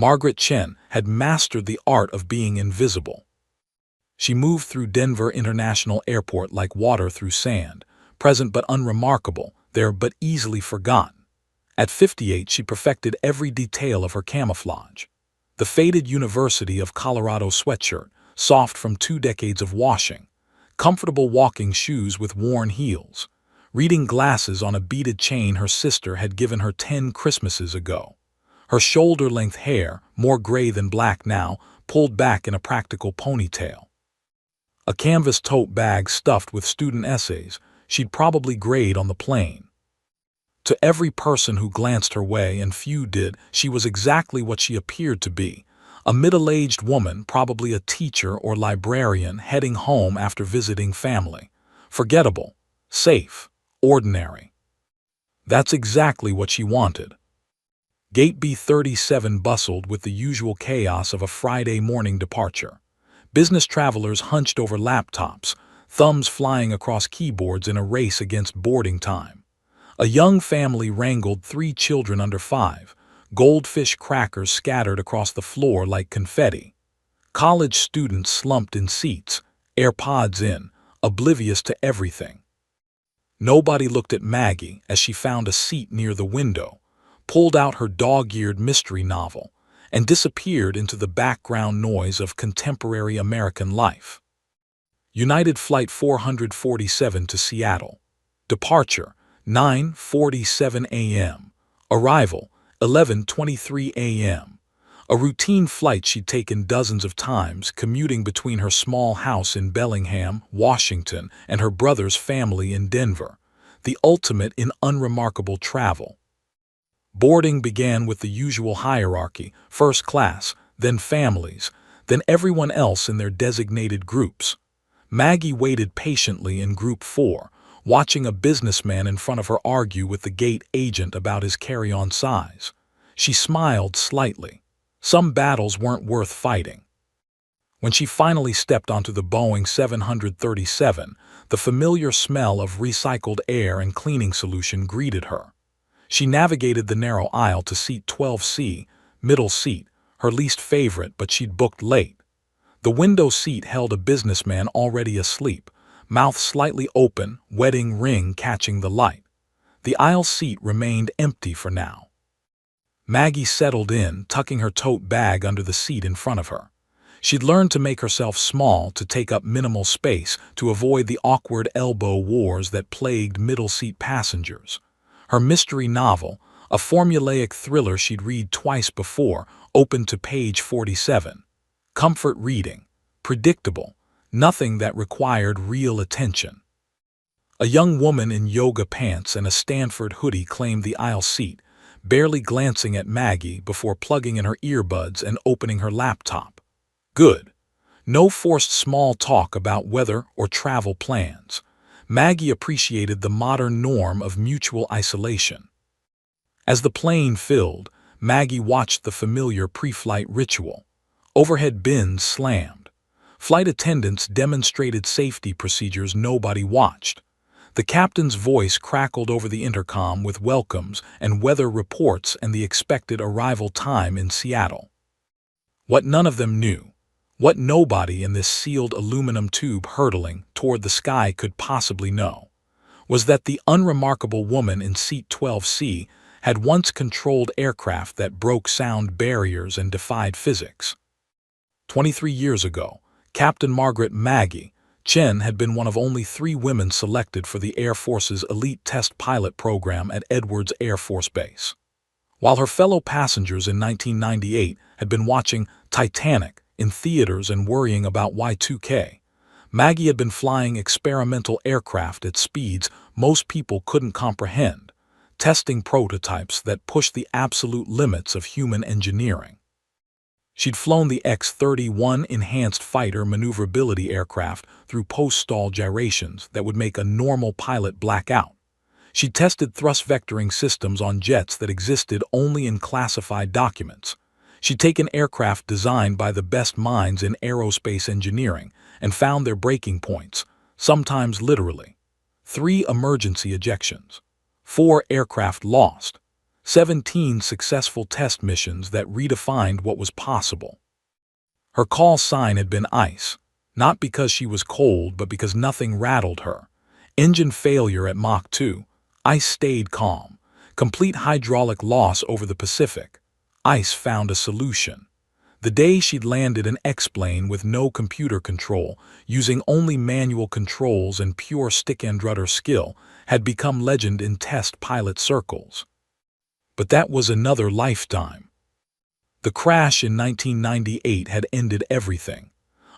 Margaret Chen had mastered the art of being invisible. She moved through Denver International Airport like water through sand, present but unremarkable, there but easily forgotten. At 58, she perfected every detail of her camouflage. The faded University of Colorado sweatshirt, soft from 2 decades of washing, comfortable walking shoes with worn heels, reading glasses on a beaded chain her sister had given her 10 Christmases ago. Her shoulder-length hair, more gray than black now, pulled back in a practical ponytail. A canvas tote bag stuffed with student essays she'd probably grade on the plane. To every person who glanced her way, and few did, she was exactly what she appeared to be, a middle-aged woman, probably a teacher or librarian heading home after visiting family. Forgettable, safe, ordinary. That's exactly what she wanted. Gate B37 bustled with the usual chaos of a Friday morning departure. Business travelers hunched over laptops, thumbs flying across keyboards in a race against boarding time. A young family wrangled 3 children under 5, goldfish crackers scattered across the floor like confetti. College students slumped in seats, AirPods in, oblivious to everything. Nobody looked at Maggie as she found a seat near the window, pulled out her dog-eared mystery novel, and disappeared into the background noise of contemporary American life. United Flight 447 to Seattle. Departure, 9:47 a.m. Arrival, 11:23 a.m. A routine flight she'd taken dozens of times, commuting between her small house in Bellingham, Washington, and her brother's family in Denver, the ultimate in unremarkable travel. Boarding began with the usual hierarchy: first class, then families, then everyone else in their designated groups. Maggie waited patiently in Group 4, watching a businessman in front of her argue with the gate agent about his carry-on size. She smiled slightly. Some battles weren't worth fighting. When she finally stepped onto the Boeing 737, the familiar smell of recycled air and cleaning solution greeted her. She navigated the narrow aisle to seat 12C, middle seat, her least favorite, but she'd booked late. The window seat held a businessman already asleep, mouth slightly open, wedding ring catching the light. The aisle seat remained empty for now. Maggie settled in, tucking her tote bag under the seat in front of her. She'd learned to make herself small to take up minimal space to avoid the awkward elbow wars that plagued middle-seat passengers. Her mystery novel, a formulaic thriller she'd read twice before, opened to page 47. Comfort reading. Predictable. Nothing that required real attention. A young woman in yoga pants and a Stanford hoodie claimed the aisle seat, barely glancing at Maggie before plugging in her earbuds and opening her laptop. Good. No forced small talk about weather or travel plans. Maggie appreciated the modern norm of mutual isolation. As the plane filled, Maggie watched the familiar pre-flight ritual. Overhead bins slammed. Flight attendants demonstrated safety procedures nobody watched. The captain's voice crackled over the intercom with welcomes and weather reports and the expected arrival time in Seattle. What none of them knew, what nobody in this sealed aluminum tube hurtling toward the sky could possibly know, was that the unremarkable woman in seat 12C had once controlled aircraft that broke sound barriers and defied physics. 23 years ago, Captain Margaret Maggie Chen had been one of only 3 women selected for the Air Force's elite test pilot program at Edwards Air Force Base. While her fellow passengers in 1998 had been watching Titanic in theaters and worrying about Y2K, Maggie had been flying experimental aircraft at speeds most people couldn't comprehend, testing prototypes that pushed the absolute limits of human engineering. She'd flown the X-31 enhanced fighter maneuverability aircraft through post-stall gyrations that would make a normal pilot black out. She'd tested thrust vectoring systems on jets that existed only in classified documents. She'd taken aircraft designed by the best minds in aerospace engineering and found their breaking points, sometimes literally. 3 emergency ejections. 4 aircraft lost. 17 successful test missions that redefined what was possible. Her call sign had been ice, not because she was cold, but because nothing rattled her. Engine failure at Mach 2. Ice stayed calm. Complete hydraulic loss over the Pacific. Ice found a solution. The day she'd landed an X-plane with no computer control, using only manual controls and pure stick-and-rudder skill, had become legend in test pilot circles. But that was another lifetime. The crash in 1998 had ended everything.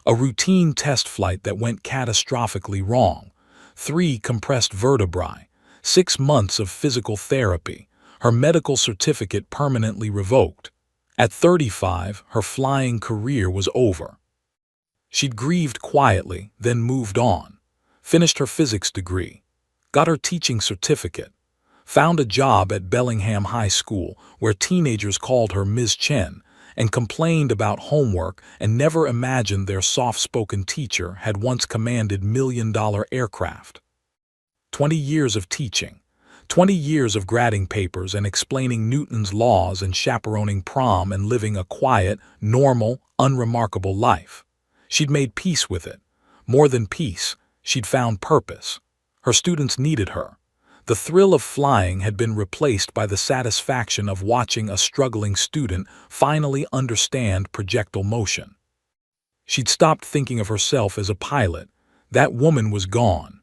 A routine test flight that went catastrophically wrong. 3 compressed vertebrae. 6 months of physical therapy. Her medical certificate permanently revoked. At 35, her flying career was over. She'd grieved quietly, then moved on. Finished her physics degree. Got her teaching certificate. Found a job at Bellingham High School, where teenagers called her Ms. Chen, and complained about homework and never imagined their soft-spoken teacher had once commanded million-dollar aircraft. 20 years of teaching. 20 years of grading papers and explaining Newton's laws and chaperoning prom and living a quiet, normal, unremarkable life. She'd made peace with it. More than peace, she'd found purpose. Her students needed her. The thrill of flying had been replaced by the satisfaction of watching a struggling student finally understand projectile motion. She'd stopped thinking of herself as a pilot. That woman was gone.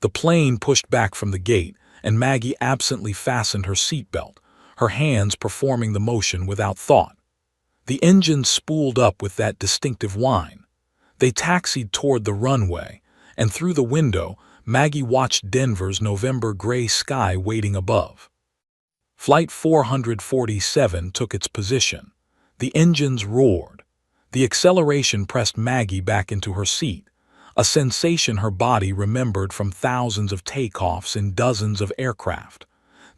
The plane pushed back from the gate, and Maggie absently fastened her seatbelt, her hands performing the motion without thought. The engine spooled up with that distinctive whine. They taxied toward the runway, and through the window, Maggie watched Denver's November gray sky waiting above. Flight 447 took its position. The engines roared. The acceleration pressed Maggie back into her seat, a sensation her body remembered from thousands of takeoffs in dozens of aircraft.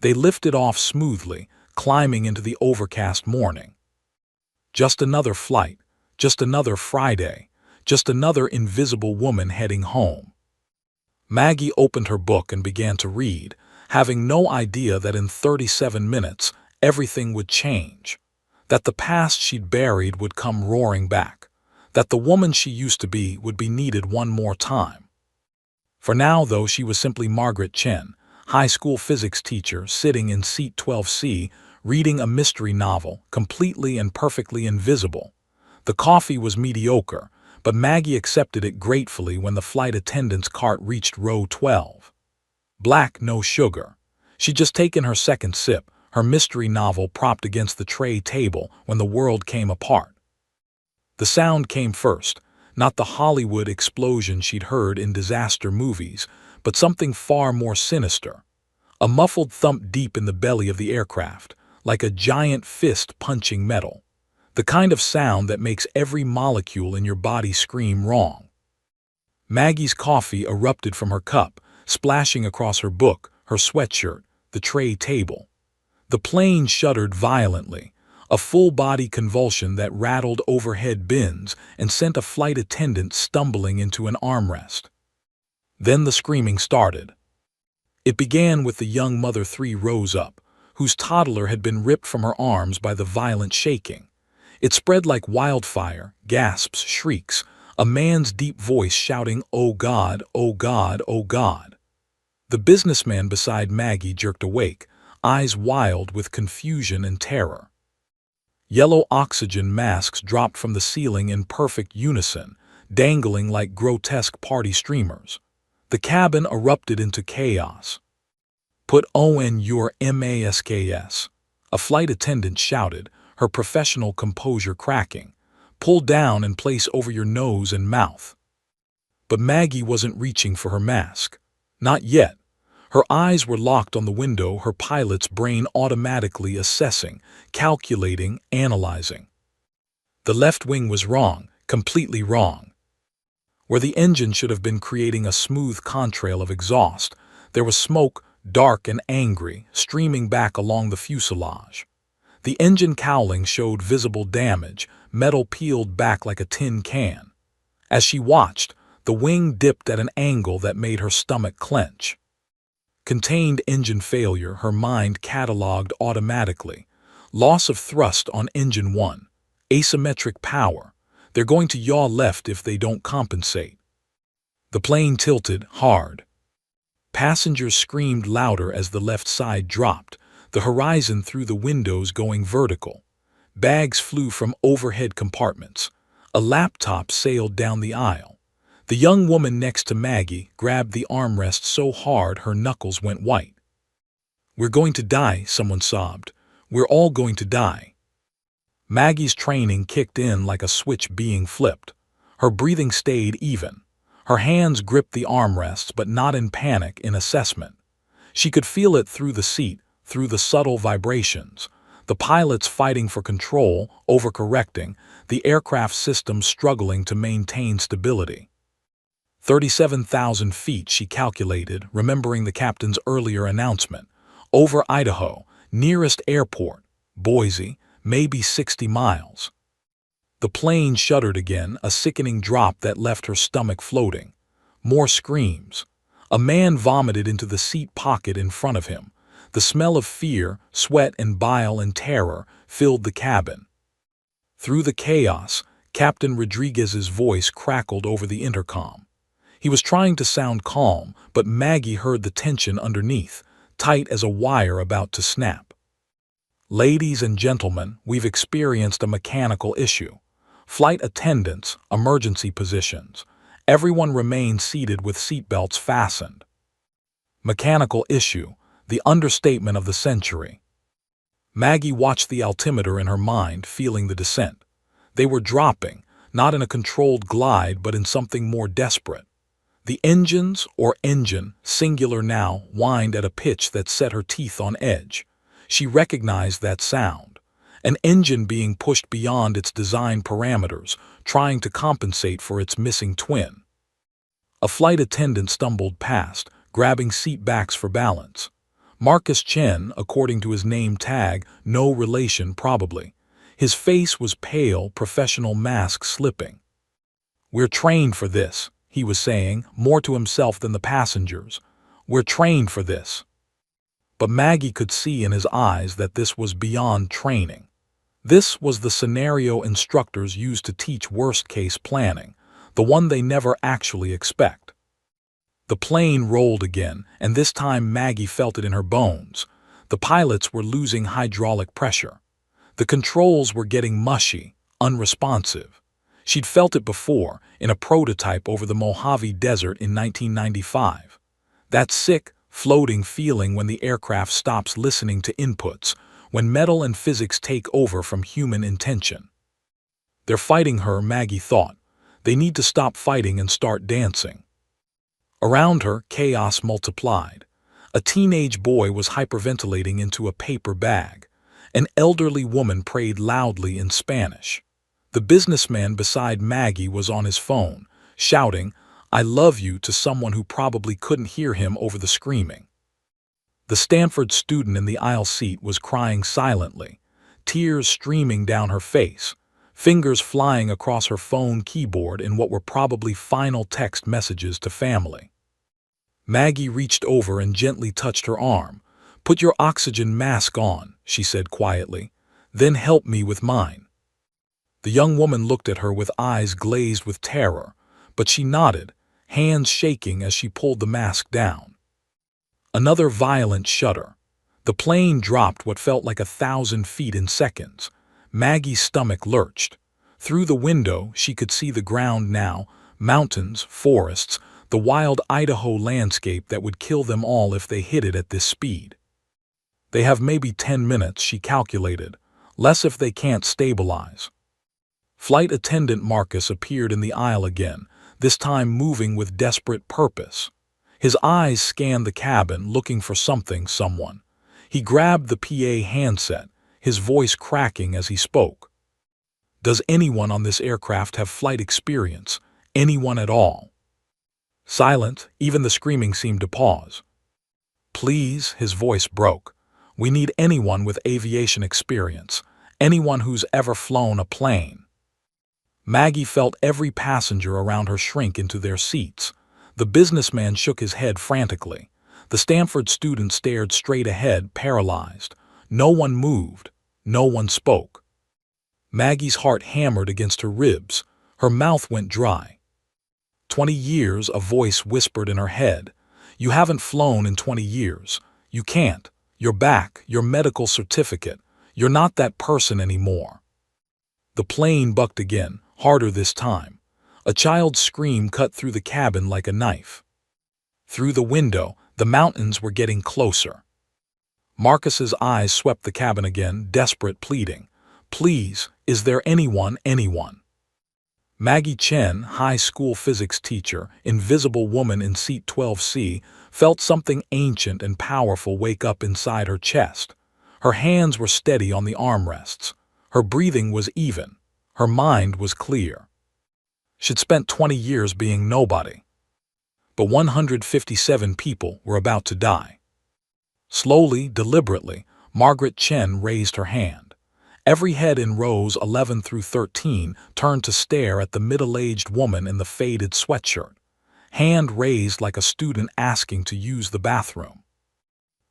They lifted off smoothly, climbing into the overcast morning. Just another flight, just another Friday, just another invisible woman heading home. Maggie opened her book and began to read, having no idea that in 37 minutes everything would change, that the past she'd buried would come roaring back, that the woman she used to be would be needed one more time. For now, though, she was simply Margaret Chen, high school physics teacher, sitting in seat 12C, reading a mystery novel, completely and perfectly invisible. The coffee was mediocre, but Maggie accepted it gratefully when the flight attendant's cart reached row 12. Black, no sugar. She'd just taken her second sip, her mystery novel propped against the tray table, when the world came apart. The sound came first, not the Hollywood explosion she'd heard in disaster movies, but something far more sinister. A muffled thump deep in the belly of the aircraft, like a giant fist punching metal. The kind of sound that makes every molecule in your body scream wrong. Maggie's coffee erupted from her cup, splashing across her book, her sweatshirt, the tray table. The plane shuddered violently, a full-body convulsion that rattled overhead bins and sent a flight attendant stumbling into an armrest. Then the screaming started. It began with the young mother 3 rows up, whose toddler had been ripped from her arms by the violent shaking. It spread like wildfire, gasps, shrieks, a man's deep voice shouting, "Oh God, oh God, oh God." The businessman beside Maggie jerked awake, eyes wild with confusion and terror. Yellow oxygen masks dropped from the ceiling in perfect unison, dangling like grotesque party streamers. The cabin erupted into chaos. "Put on your masks," a flight attendant shouted, her professional composure cracking. "Pull down and place over your nose and mouth." But Maggie wasn't reaching for her mask. Not yet. Her eyes were locked on the window, her pilot's brain automatically assessing, calculating, analyzing. The left wing was wrong, completely wrong. Where the engine should have been creating a smooth contrail of exhaust, there was smoke, dark and angry, streaming back along the fuselage. The engine cowling showed visible damage, metal peeled back like a tin can. As she watched, the wing dipped at an angle that made her stomach clench. Contained engine failure, her mind cataloged automatically. Loss of thrust on engine 1. Asymmetric power. They're going to yaw left if they don't compensate. The plane tilted hard. Passengers screamed louder as the left side dropped, the horizon through the windows going vertical. Bags flew from overhead compartments. A laptop sailed down the aisle. The young woman next to Maggie grabbed the armrest so hard her knuckles went white. "We're going to die," someone sobbed. "We're all going to die." Maggie's training kicked in like a switch being flipped. Her breathing stayed even. Her hands gripped the armrests, but not in panic, in assessment. She could feel it through the seat, through the subtle vibrations. The pilots fighting for control, overcorrecting, the aircraft system struggling to maintain stability. 37,000 feet, she calculated, remembering the captain's earlier announcement. Over Idaho, nearest airport, Boise, maybe 60 miles. The plane shuddered again, a sickening drop that left her stomach floating. More screams. A man vomited into the seat pocket in front of him. The smell of fear, sweat and bile and terror filled the cabin. Through the chaos, Captain Rodriguez's voice crackled over the intercom. He was trying to sound calm, but Maggie heard the tension underneath, tight as a wire about to snap. "Ladies and gentlemen, we've experienced a mechanical issue. Flight attendants, emergency positions. Everyone remain seated with seatbelts fastened." Mechanical issue, the understatement of the century. Maggie watched the altimeter in her mind, feeling the descent. They were dropping, not in a controlled glide, but in something more desperate. The engines, or engine, singular now, whined at a pitch that set her teeth on edge. She recognized that sound. An engine being pushed beyond its design parameters, trying to compensate for its missing twin. A flight attendant stumbled past, grabbing seat backs for balance. Marcus Chen, according to his name tag, no relation probably. His face was pale, professional mask slipping. "We're trained for this," he was saying, more to himself than the passengers. "We're trained for this." But Maggie could see in his eyes that this was beyond training. This was the scenario instructors use to teach worst-case planning, the one they never actually expect. The plane rolled again, and this time Maggie felt it in her bones. The pilots were losing hydraulic pressure. The controls were getting mushy, unresponsive. She'd felt it before, in a prototype over the Mojave Desert in 1995. That sick, floating feeling when the aircraft stops listening to inputs, when metal and physics take over from human intention. "They're fighting her," Maggie thought. "They need to stop fighting and start dancing." Around her, chaos multiplied. A teenage boy was hyperventilating into a paper bag. An elderly woman prayed loudly in Spanish. The businessman beside Maggie was on his phone, shouting, "I love you," to someone who probably couldn't hear him over the screaming. The Stanford student in the aisle seat was crying silently, tears streaming down her face, fingers flying across her phone keyboard in what were probably final text messages to family. Maggie reached over and gently touched her arm. "Put your oxygen mask on," she said quietly. "Then help me with mine." The young woman looked at her with eyes glazed with terror, but she nodded, hands shaking as she pulled the mask down. Another violent shudder. The plane dropped what felt like 1,000 feet in seconds. Maggie's stomach lurched. Through the window, she could see the ground now, mountains, forests, the wild Idaho landscape that would kill them all if they hit it at this speed. They have maybe 10 minutes, she calculated, less if they can't stabilize. Flight attendant Marcus appeared in the aisle again, this time moving with desperate purpose. His eyes scanned the cabin, looking for something, someone. He grabbed the PA handset, his voice cracking as he spoke. "Does anyone on this aircraft have flight experience? Anyone at all?" Silent, even the screaming seemed to pause. "Please," his voice broke. "We need anyone with aviation experience, anyone who's ever flown a plane." Maggie felt every passenger around her shrink into their seats. The businessman shook his head frantically. The Stanford student stared straight ahead, paralyzed. No one moved. No one spoke. Maggie's heart hammered against her ribs. Her mouth went dry. 20 years, a voice whispered in her head. You haven't flown in 20 years. You can't. You're back, your medical certificate. You're not that person anymore. The plane bucked again, harder this time. A child's scream cut through the cabin like a knife. Through the window, the mountains were getting closer. Marcus's eyes swept the cabin again, desperate, pleading. Please, is there anyone? Maggie Chen, high school physics teacher, invisible woman in seat 12C, felt something ancient and powerful wake up inside her chest. Her hands were steady on the armrests. Her breathing was even. Her mind was clear. She'd spent 20 years being nobody. But 157 people were about to die. Slowly, deliberately, Margaret Chen raised her hand. Every head in rows 11 through 13 turned to stare at the middle-aged woman in the faded sweatshirt, hand raised like a student asking to use the bathroom.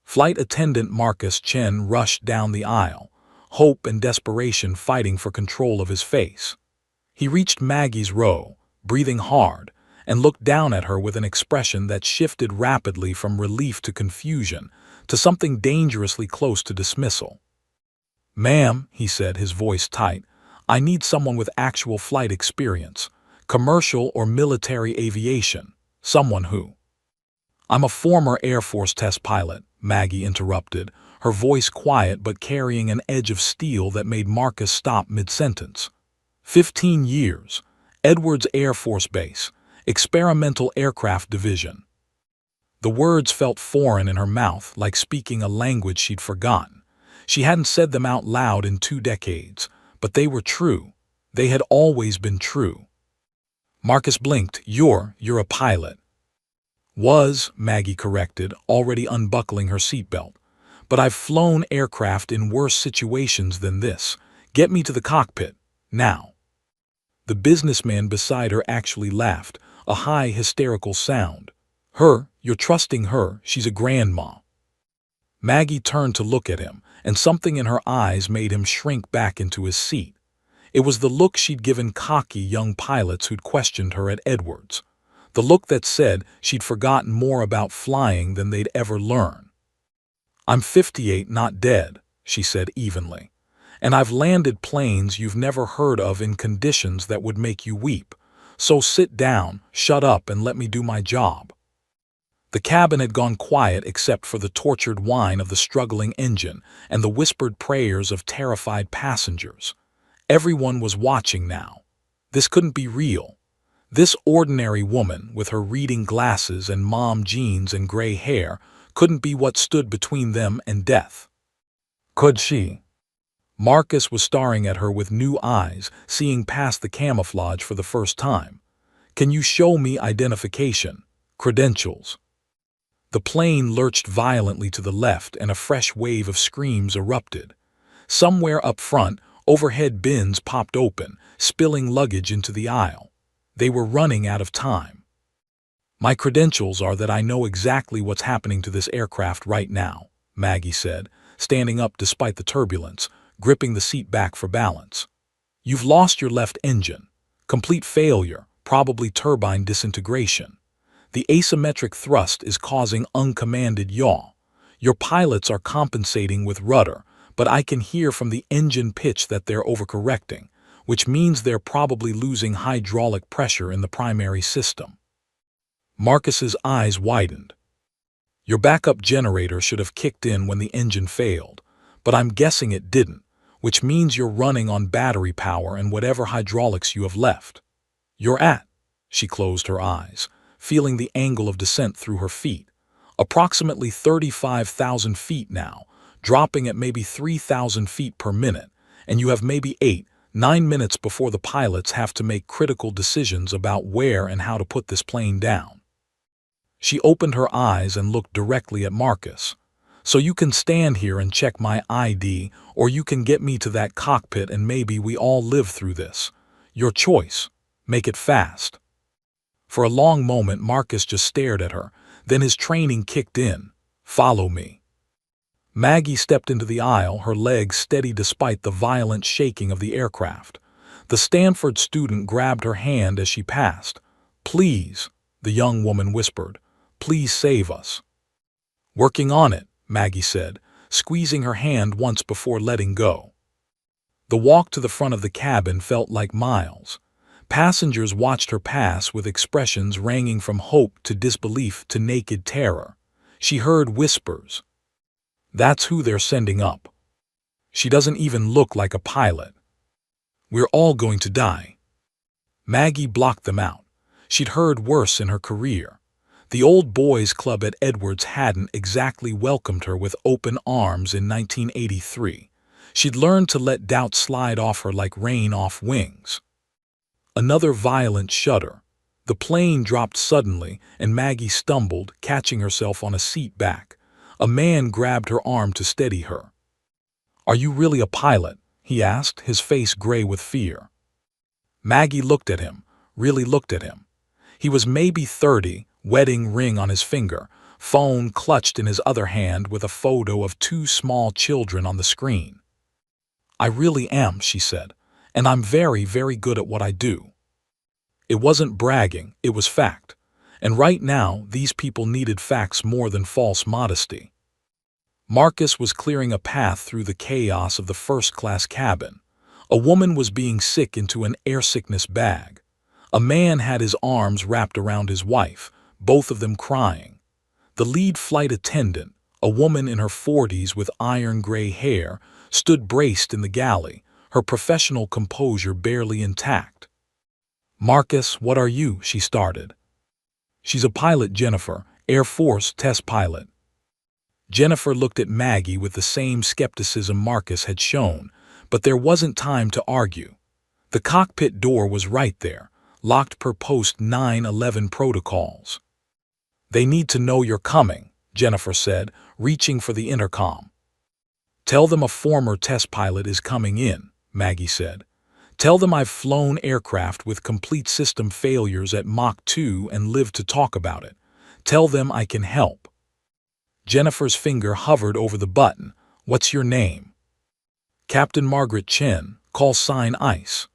Flight attendant Marcus Chen rushed down the aisle, hope and desperation fighting for control of his face. He reached Maggie's row, breathing hard, and looked down at her with an expression that shifted rapidly from relief to confusion to something dangerously close to dismissal. Ma'am, he said, his voice tight, I need someone with actual flight experience, commercial or military aviation, someone who... I'm a former Air Force test pilot, Maggie interrupted, her voice quiet but carrying an edge of steel that made Marcus stop mid-sentence. 15 years, Edwards Air Force Base, Experimental Aircraft Division. The words felt foreign in her mouth, like speaking a language she'd forgotten. She hadn't said them out loud in 2 decades, but they were true. They had always been true. Marcus blinked. You're a pilot. Was, Maggie corrected, already unbuckling her seatbelt. But I've flown aircraft in worse situations than this. Get me to the cockpit, now. The businessman beside her actually laughed, a high, hysterical sound. Her, you're trusting her, she's a grandma. Maggie turned to look at him, and something in her eyes made him shrink back into his seat. It was the look she'd given cocky young pilots who'd questioned her at Edwards. The look that said she'd forgotten more about flying than they'd ever learn. I'm 58, not dead, she said evenly. And I've landed planes you've never heard of in conditions that would make you weep. So sit down, shut up, and let me do my job. The cabin had gone quiet except for the tortured whine of the struggling engine and the whispered prayers of terrified passengers. Everyone was watching now. This couldn't be real. This ordinary woman, with her reading glasses and mom jeans and gray hair, couldn't be what stood between them and death. Could she? Marcus was staring at her with new eyes, seeing past the camouflage for the first time. Can you show me identification? Credentials? The plane lurched violently to the left and a fresh wave of screams erupted. Somewhere up front, overhead bins popped open, spilling luggage into the aisle. They were running out of time. My credentials are that I know exactly what's happening to this aircraft right now, Maggie said, standing up despite the turbulence, gripping the seat back for balance. You've lost your left engine. Complete failure, probably turbine disintegration. The asymmetric thrust is causing uncommanded yaw. Your pilots are compensating with rudder, but I can hear from the engine pitch that they're overcorrecting, which means they're probably losing hydraulic pressure in the primary system. Marcus's eyes widened. Your backup generator should have kicked in when the engine failed, but I'm guessing it didn't, which means you're running on battery power and whatever hydraulics you have left. You're at, she closed her eyes, feeling the angle of descent through her feet. Approximately 35,000 feet now, dropping at maybe 3,000 feet per minute, and you have maybe 8-9 minutes before the pilots have to make critical decisions about where and how to put this plane down. She opened her eyes and looked directly at Marcus. So you can stand here and check my ID, or you can get me to that cockpit and maybe we all live through this. Your choice. Make it fast. For a long moment, Marcus just stared at her. Then his training kicked in. Follow me." Maggie stepped into the aisle, her legs steady despite the violent shaking of the aircraft. The Stanford student grabbed her hand as she passed. "Please," the young woman whispered, "please save us." "Working on it," Maggie said, squeezing her hand once before letting go. The walk to the front of the cabin felt like miles. Passengers watched her pass with expressions ranging from hope to disbelief to naked terror. She heard whispers. "That's who they're sending up. She doesn't even look like a pilot. We're all going to die." Maggie blocked them out. She'd heard worse in her career. The old boys' club at Edwards hadn't exactly welcomed her with open arms in 1983. She'd learned to let doubt slide off her like rain off wings. Another violent shudder. The plane dropped suddenly, and Maggie stumbled, catching herself on a seat back. A man grabbed her arm to steady her. "Are you really a pilot?" he asked, his face gray with fear. Maggie looked at him, really looked at him. He was maybe 30, wedding ring on his finger, phone clutched in his other hand with a photo of two small children on the screen. "I really am," she said, "and I'm very, very good at what I do." It wasn't bragging, it was fact. And right now, these people needed facts more than false modesty. Marcus was clearing a path through the chaos of the first-class cabin. A woman was being sick into an air sickness bag. A man had his arms wrapped around his wife, both of them crying. The lead flight attendant, a woman in her 40s with iron-gray hair, stood braced in the galley, her professional composure barely intact. "Marcus, what are you?" she started. "She's a pilot, Jennifer, Air Force test pilot." Jennifer looked at Maggie with the same skepticism Marcus had shown, but there wasn't time to argue. The cockpit door was right there, locked per post 9/11 protocols. "They need to know you're coming," Jennifer said, reaching for the intercom. "Tell them a former test pilot is coming in," Maggie said. "Tell them I've flown aircraft with complete system failures at Mach 2 and lived to talk about it. Tell them I can help." Jennifer's finger hovered over the button. "What's your name?" "Captain Margaret Chen, call sign ICE."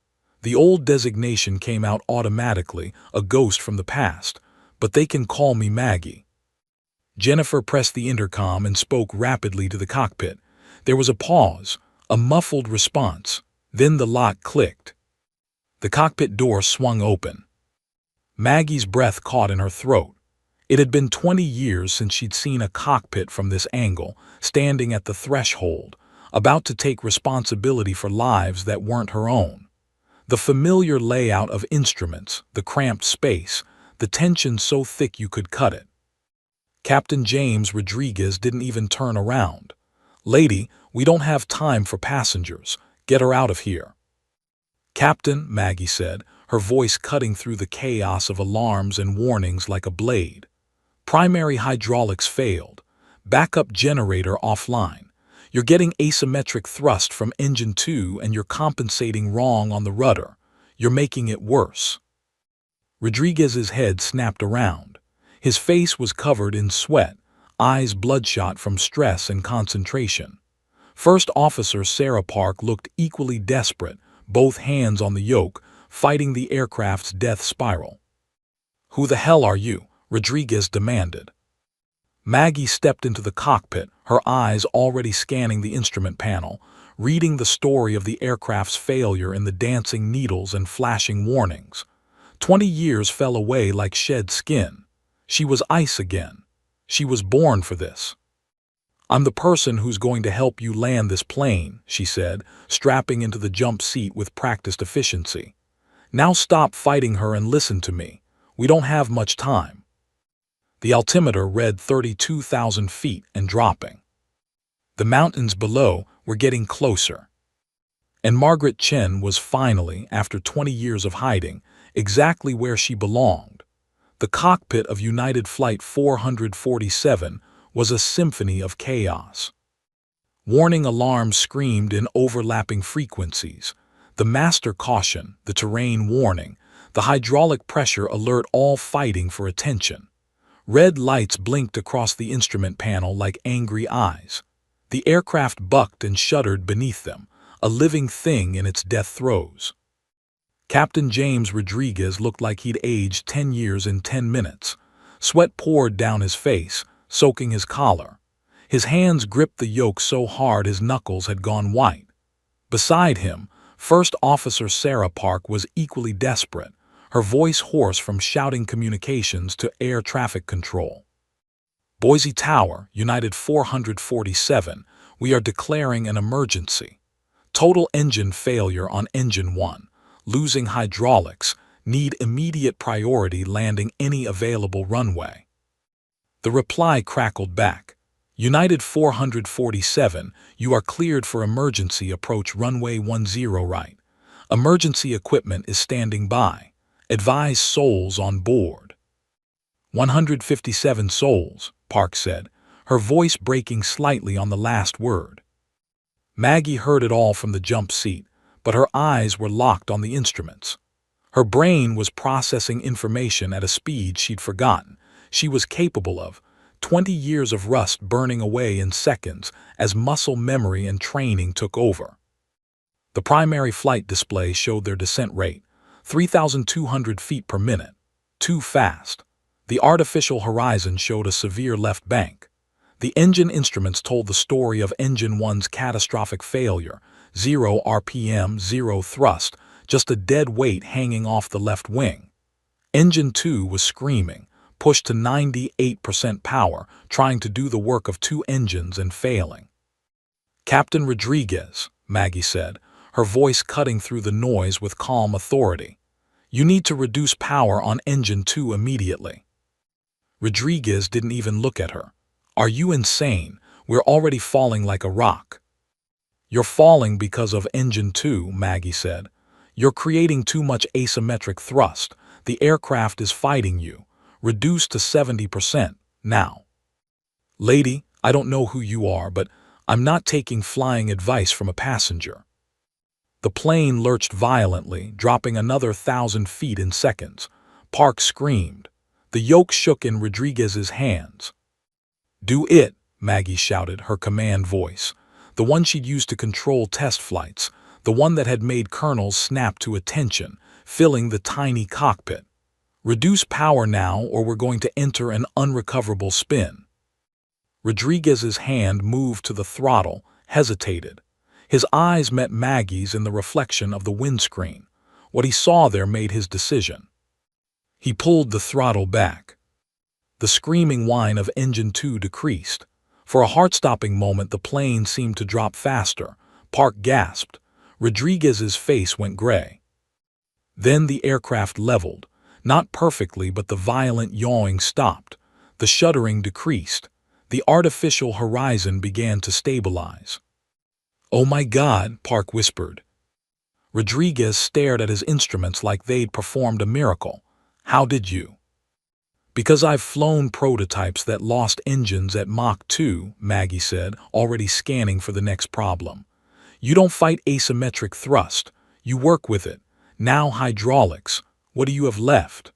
The old designation came out automatically, a ghost from the past. "But they can call me Maggie." Jennifer pressed the intercom and spoke rapidly to the cockpit. There was a pause, a muffled response. Then the lock clicked. The cockpit door swung open. Maggie's breath caught in her throat. It had been 20 years since she'd seen a cockpit from this angle, standing at the threshold, about to take responsibility for lives that weren't her own. The familiar layout of instruments, the cramped space, the tension so thick you could cut it. Captain James Rodriguez didn't even turn around. "Lady, we don't have time for passengers. Get her out of here." "Captain," Maggie said, her voice cutting through the chaos of alarms and warnings like a blade. "Primary hydraulics failed. Backup generator offline. You're getting asymmetric thrust from engine 2 and you're compensating wrong on the rudder. You're making it worse." Rodriguez's head snapped around. His face was covered in sweat, eyes bloodshot from stress and concentration. First Officer Sarah Park looked equally desperate, both hands on the yoke, fighting the aircraft's death spiral. "Who the hell are you?" Rodriguez demanded. Maggie stepped into the cockpit, her eyes already scanning the instrument panel, reading the story of the aircraft's failure in the dancing needles and flashing warnings. 20 years fell away like shed skin. She was ice again. She was born for this. "I'm the person who's going to help you land this plane," she said, strapping into the jump seat with practiced efficiency. "Now stop fighting her and listen to me. We don't have much time." The altimeter read 32,000 feet and dropping. The mountains below were getting closer. And Margaret Chen was finally, after 20 years of hiding, exactly where she belonged. The cockpit of United Flight 447 was a symphony of chaos. Warning alarms screamed in overlapping frequencies. The master caution, the terrain warning, the hydraulic pressure alert, all fighting for attention. Red lights blinked across the instrument panel like angry eyes. The aircraft bucked and shuddered beneath them, a living thing in its death throes. Captain James Rodriguez looked like he'd aged 10 years in 10 minutes. Sweat poured down his face, soaking his collar. His hands gripped the yoke so hard his knuckles had gone white. Beside him, First Officer Sarah Park was equally desperate, her voice hoarse from shouting communications to air traffic control. Boise Tower, United 447, we are declaring an emergency. Total engine failure on Engine 1, losing hydraulics, need immediate priority landing any available runway. The reply crackled back. United 447, you are cleared for emergency approach runway 10 right. Emergency equipment is standing by. Advise souls on board. 157 souls, Park said, her voice breaking slightly on the last word. Maggie heard it all from the jump seat, but her eyes were locked on the instruments. Her brain was processing information at a speed she'd forgotten she was capable of, 20 years of rust burning away in seconds as muscle memory and training took over. The primary flight display showed their descent rate, 3,200 feet per minute. Too fast. The artificial horizon showed a severe left bank. The engine instruments told the story of Engine 1's catastrophic failure, 0 RPM, 0 thrust, just a dead weight hanging off the left wing. Engine 2 was screaming, pushed to 98% power, trying to do the work of 2 engines and failing. Captain Rodriguez, Maggie said, her voice cutting through the noise with calm authority. You need to reduce power on Engine 2 immediately. Rodriguez didn't even look at her. Are you insane? We're already falling like a rock. You're falling because of Engine 2, Maggie said. You're creating too much asymmetric thrust. The aircraft is fighting you. Reduce to 70% now. Lady, I don't know who you are, but I'm not taking flying advice from a passenger. The plane lurched violently, dropping another 1,000 feet in seconds. Park screamed. The yoke shook in Rodriguez's hands. Do it, Maggie shouted, her command voice. The one she'd used to control test flights, the one that had made colonels snap to attention, filling the tiny cockpit. Reduce power now or we're going to enter an unrecoverable spin. Rodriguez's hand moved to the throttle, hesitated. His eyes met Maggie's in the reflection of the windscreen. What he saw there made his decision. He pulled the throttle back. The screaming whine of Engine 2 decreased. For a heart-stopping moment the plane seemed to drop faster. Park gasped. Rodriguez's face went gray. Then the aircraft leveled. Not perfectly, but the violent yawing stopped. The shuddering decreased. The artificial horizon began to stabilize. Oh my God, Park whispered. Rodriguez stared at his instruments like they'd performed a miracle. How did you? Because I've flown prototypes that lost engines at Mach 2, Maggie said, already scanning for the next problem. You don't fight asymmetric thrust. You work with it. Now hydraulics. What do you have left?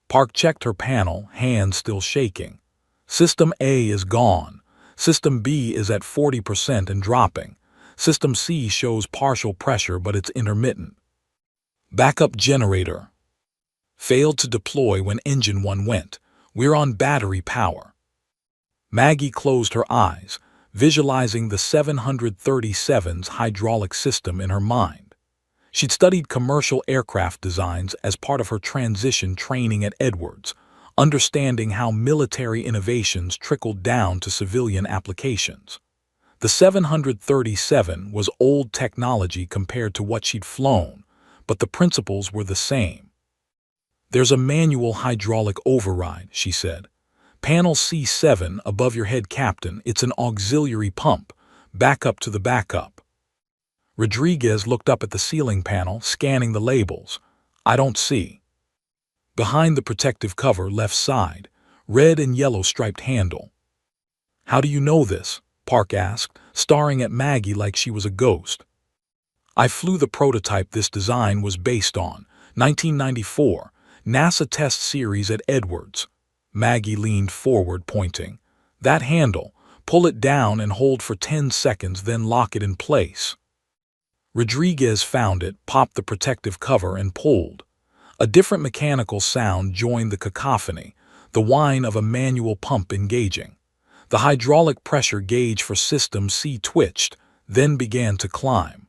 Park checked her panel, hands still shaking. System A is gone. System B is at 40% and dropping. System C shows partial pressure, but it's intermittent. Backup generator. Failed to deploy when Engine 1 went. We're on battery power. Maggie closed her eyes, visualizing the 737's hydraulic system in her mind. She'd studied commercial aircraft designs as part of her transition training at Edwards, understanding how military innovations trickled down to civilian applications. The 737 was old technology compared to what she'd flown, but the principles were the same. There's a manual hydraulic override, she said. Panel C7 above your head, Captain. It's an auxiliary pump. Backup to the backup. Rodriguez looked up at the ceiling panel, scanning the labels. I don't see. Behind the protective cover, left side, red and yellow striped handle. How do you know this? Park asked, staring at Maggie like she was a ghost. I flew the prototype this design was based on, 1994, NASA test series at Edwards. Maggie leaned forward, pointing. That handle. Pull it down and hold for 10 seconds, then lock it in place. Rodriguez found it, popped the protective cover, and pulled. A different mechanical sound joined the cacophony, the whine of a manual pump engaging. The hydraulic pressure gauge for System C twitched, then began to climb.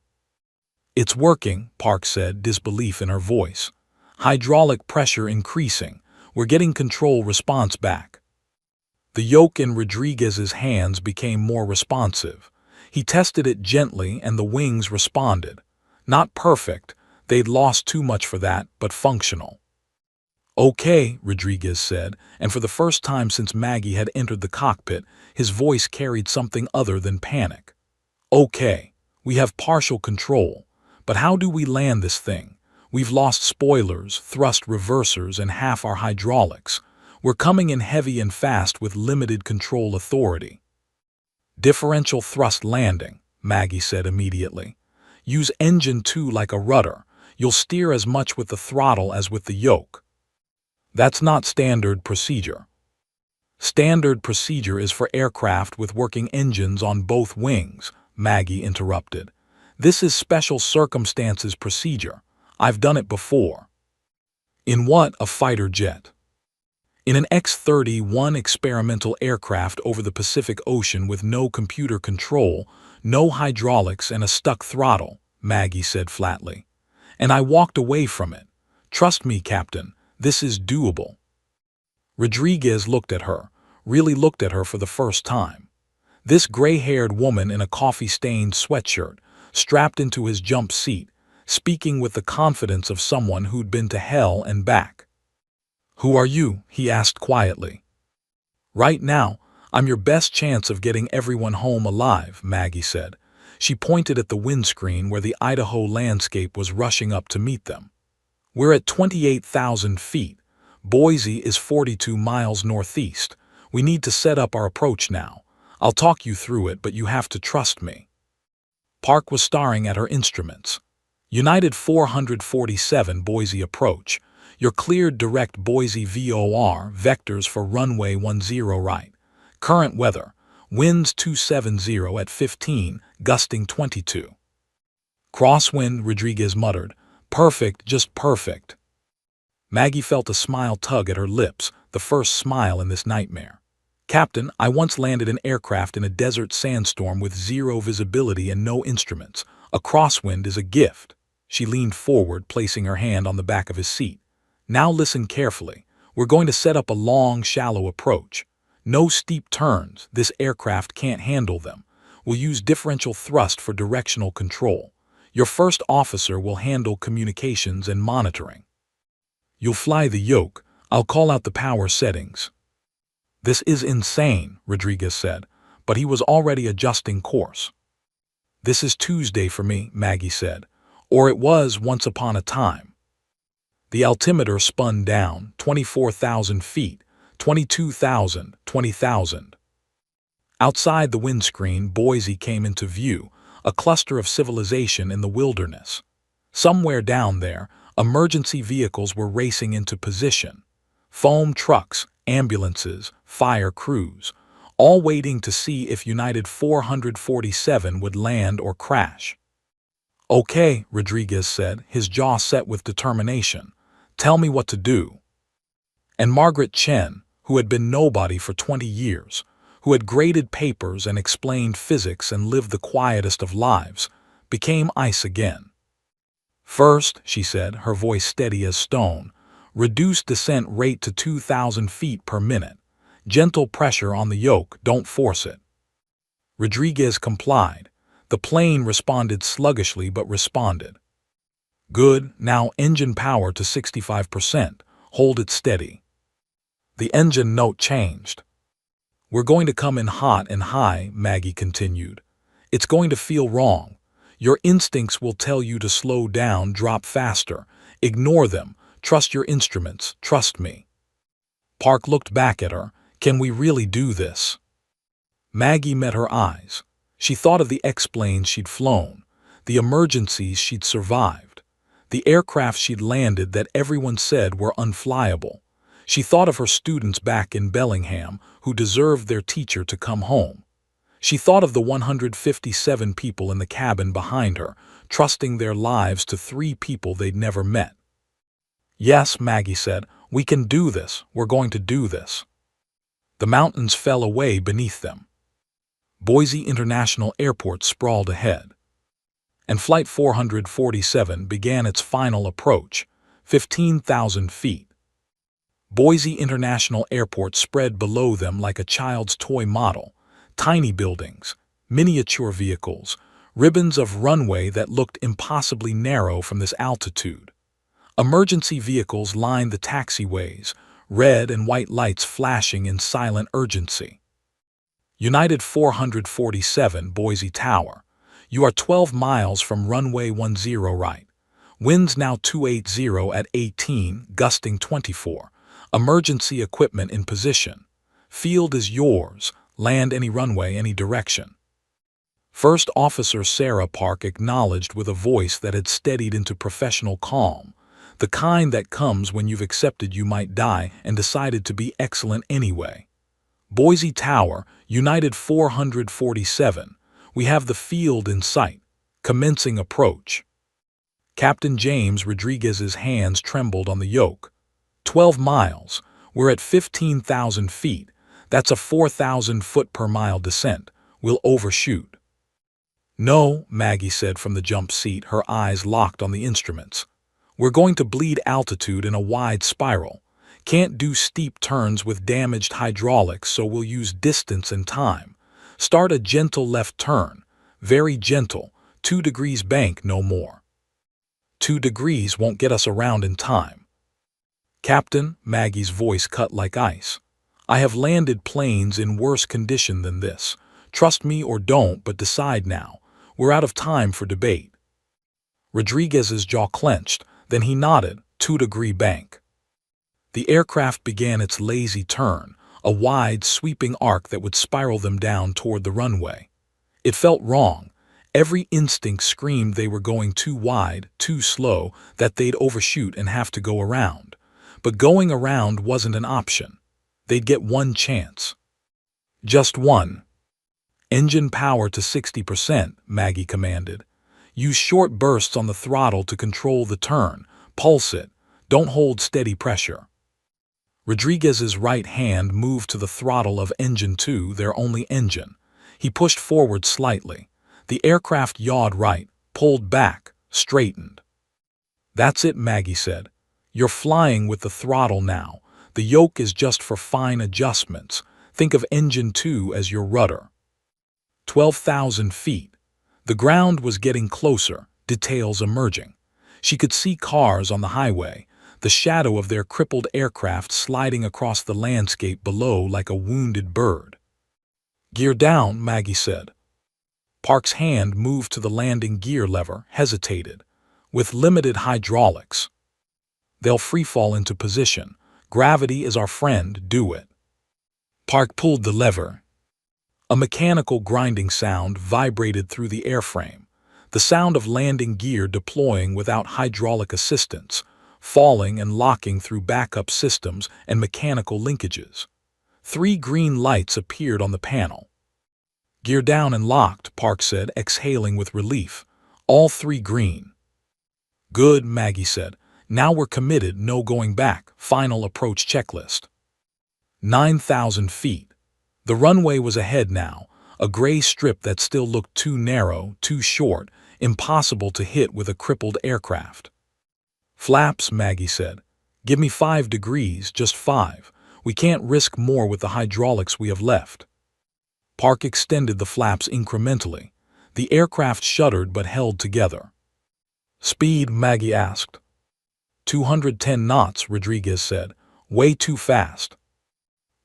It's working, Park said, disbelief in her voice. Hydraulic pressure increasing. We're getting control response back. The yoke in Rodriguez's hands became more responsive. He tested it gently and the wings responded. Not perfect, they'd lost too much for that, but functional. Okay, Rodriguez said, and for the first time since Maggie had entered the cockpit, his voice carried something other than panic. Okay, we have partial control, but how do we land this thing? We've lost spoilers, thrust reversers, and half our hydraulics. We're coming in heavy and fast with limited control authority. Differential thrust landing, Maggie said immediately. Use engine 2 like a rudder. You'll steer as much with the throttle as with the yoke. That's not standard procedure. Standard procedure is for aircraft with working engines on both wings, Maggie interrupted. This is special circumstances procedure. I've done it before. In what? A fighter jet? In an X-31 experimental aircraft over the Pacific Ocean with no computer control, no hydraulics, and a stuck throttle, Maggie said flatly. And I walked away from it. Trust me, Captain, this is doable. Rodriguez looked at her, really looked at her for the first time. This gray-haired woman in a coffee-stained sweatshirt, strapped into his jump seat, speaking with the confidence of someone who'd been to hell and back. Who are you? He asked quietly. Right now, I'm your best chance of getting everyone home alive, Maggie said. She pointed at the windscreen where the Idaho landscape was rushing up to meet them. We're at 28,000 feet. Boise is 42 miles northeast. We need to set up our approach now. I'll talk you through it, but you have to trust me. Park was staring at her instruments. United 447 Boise approach. You're cleared direct Boise VOR, vectors for runway 10 right. Current weather, winds 270 at 15, gusting 22. Crosswind, Rodriguez muttered. Perfect, just perfect. Maggie felt a smile tug at her lips, the first smile in this nightmare. Captain, I once landed an aircraft in a desert sandstorm with zero visibility and no instruments. A crosswind is a gift. She leaned forward, placing her hand on the back of his seat. Now listen carefully. We're going to set up a long, shallow approach. No steep turns. This aircraft can't handle them. We'll use differential thrust for directional control. Your first officer will handle communications and monitoring. You'll fly the yoke. I'll call out the power settings. This is insane, Rodriguez said, but he was already adjusting course. This is Tuesday for me, Maggie said, or it was once upon a time. The altimeter spun down, 24,000 feet, 22,000, 20,000. Outside the windscreen, Boise came into view, a cluster of civilization in the wilderness. Somewhere down there, emergency vehicles were racing into position. Foam trucks, ambulances, fire crews, all waiting to see if United 447 would land or crash. Okay, Rodriguez said, his jaw set with determination. Tell me what to do. And Margaret Chen, who had been nobody for 20 years, who had graded papers and explained physics and lived the quietest of lives, became ice again. First, she said, her voice steady as stone, reduce descent rate to 2,000 feet per minute. Gentle pressure on the yoke, don't force it. Rodriguez complied. The plane responded sluggishly but responded. Good, now engine power to 65%. Hold it steady. The engine note changed. We're going to come in hot and high, Maggie continued. It's going to feel wrong. Your instincts will tell you to slow down, drop faster. Ignore them. Trust your instruments. Trust me. Park looked back at her. Can we really do this? Maggie met her eyes. She thought of the X-planes she'd flown, the emergencies she'd survived, the aircraft she'd landed that everyone said were unflyable. She thought of her students back in Bellingham who deserved their teacher to come home. She thought of the 157 people in the cabin behind her, trusting their lives to 3 people they'd never met. "Yes," Maggie said, "we can do this. We're going to do this." The mountains fell away beneath them. Boise International Airport sprawled ahead. And Flight 447 began its final approach, 15,000 feet. Boise International Airport spread below them like a child's toy model, tiny buildings, miniature vehicles, ribbons of runway that looked impossibly narrow from this altitude. Emergency vehicles lined the taxiways, red and white lights flashing in silent urgency. United 447 Boise Tower. You are 12 miles from runway 10 right. Winds now 280 at 18, gusting 24. Emergency equipment in position. Field is yours. Land any runway, any direction. First Officer Sarah Park acknowledged with a voice that had steadied into professional calm, the kind that comes when you've accepted you might die and decided to be excellent anyway. Boise Tower, United 447. We have the field in sight. Commencing approach. Captain James Rodriguez's hands trembled on the yoke. 12 miles. We're at 15,000 feet. That's a 4,000 foot per mile descent. We'll overshoot. No, Maggie said from the jump seat, her eyes locked on the instruments. We're going to bleed altitude in a wide spiral. Can't do steep turns with damaged hydraulics, so we'll use distance and time. Start a gentle left turn. Very gentle. 2 degrees bank, no more. 2 degrees won't get us around in time. Captain, Maggie's voice cut like ice. I have landed planes in worse condition than this. Trust me or don't, but decide now. We're out of time for debate. Rodriguez's jaw clenched, then he nodded, 2-degree bank. The aircraft began its lazy turn, a wide, sweeping arc that would spiral them down toward the runway. It felt wrong. Every instinct screamed they were going too wide, too slow, that they'd overshoot and have to go around. But going around wasn't an option. They'd get one chance. Just one. Engine power to 60%, Maggie commanded. Use short bursts on the throttle to control the turn. Pulse it. Don't hold steady pressure. Rodriguez's right hand moved to the throttle of Engine 2, their only engine. He pushed forward slightly. The aircraft yawed right, pulled back, straightened. That's it, Maggie said. You're flying with the throttle now. The yoke is just for fine adjustments. Think of Engine 2 as your rudder. 12,000 feet. The ground was getting closer, details emerging. She could see cars on the highway, the shadow of their crippled aircraft sliding across the landscape below like a wounded bird. Gear down, Maggie said. Park's hand moved to the landing gear lever, hesitated. With limited hydraulics. They'll freefall into position. Gravity is our friend, do it. Park pulled the lever. A mechanical grinding sound vibrated through the airframe, the sound of landing gear deploying without hydraulic assistance, falling and locking through backup systems and mechanical linkages. 3 green lights appeared on the panel. Gear down and locked, Park said, exhaling with relief. All 3 green. Good, Maggie said. Now we're committed, no going back. Final approach checklist. 9,000 feet. The runway was ahead now, a gray strip that still looked too narrow, too short, impossible to hit with a crippled aircraft. Flaps, Maggie said. Give me 5 degrees, just 5. We can't risk more with the hydraulics we have left. Park extended the flaps incrementally. The aircraft shuddered but held together. Speed, Maggie asked. 210 knots, Rodriguez said. Way too fast.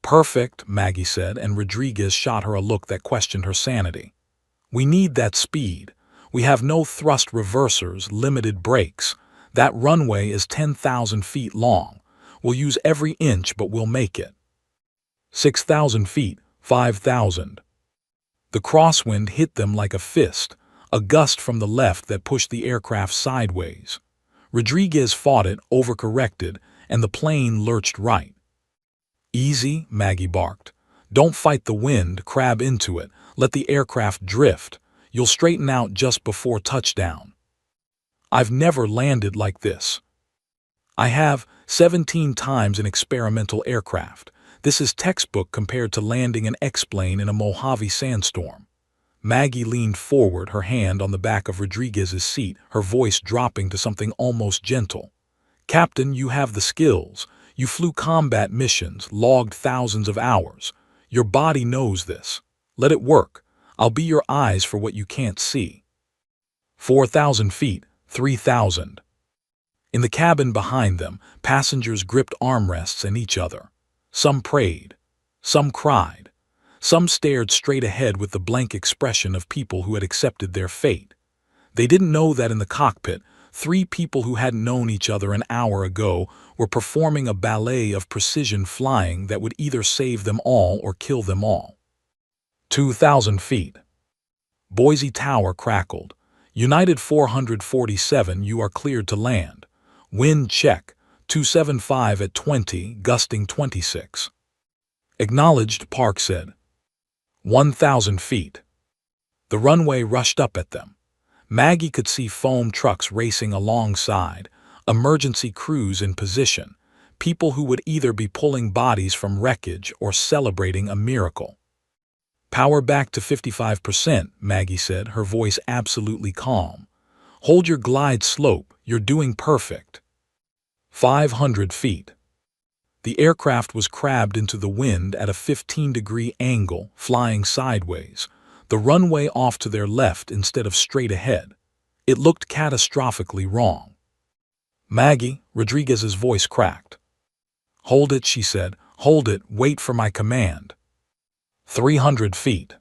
Perfect, Maggie said, and Rodriguez shot her a look that questioned her sanity. We need that speed. We have no thrust reversers, limited brakes. That runway is 10,000 feet long. We'll use every inch, but we'll make it. 6,000 feet, 5,000. The crosswind hit them like a fist, a gust from the left that pushed the aircraft sideways. Rodriguez fought it, overcorrected, and the plane lurched right. Easy, Maggie barked. Don't fight the wind, crab into it. Let the aircraft drift. You'll straighten out just before touchdown. I've never landed like this. I have 17 times in experimental aircraft. This is textbook compared to landing an X-plane in a Mojave sandstorm. Maggie leaned forward, her hand on the back of Rodriguez's seat, her voice dropping to something almost gentle. Captain, you have the skills. You flew combat missions, logged thousands of hours. Your body knows this. Let it work. I'll be your eyes for what you can't see. 4,000 feet, 3,000. In the cabin behind them, passengers gripped armrests and each other. Some prayed. Some cried. Some stared straight ahead with the blank expression of people who had accepted their fate. They didn't know that in the cockpit, 3 people who hadn't known each other an hour ago were performing a ballet of precision flying that would either save them all or kill them all. 2,000 feet. Boise Tower crackled. United 447, you are cleared to land. Wind check, 275 at 20, gusting 26. Acknowledged, Park said. 1,000 feet. The runway rushed up at them. Maggie could see foam trucks racing alongside, emergency crews in position, people who would either be pulling bodies from wreckage or celebrating a miracle. Power back to 55%, Maggie said, her voice absolutely calm. Hold your glide slope, you're doing perfect. 500 feet. The aircraft was crabbed into the wind at a 15-degree angle, flying sideways, the runway off to their left instead of straight ahead. It looked catastrophically wrong. Maggie, Rodriguez's voice cracked. Hold it, she said. Hold it, wait for my command. 300 feet.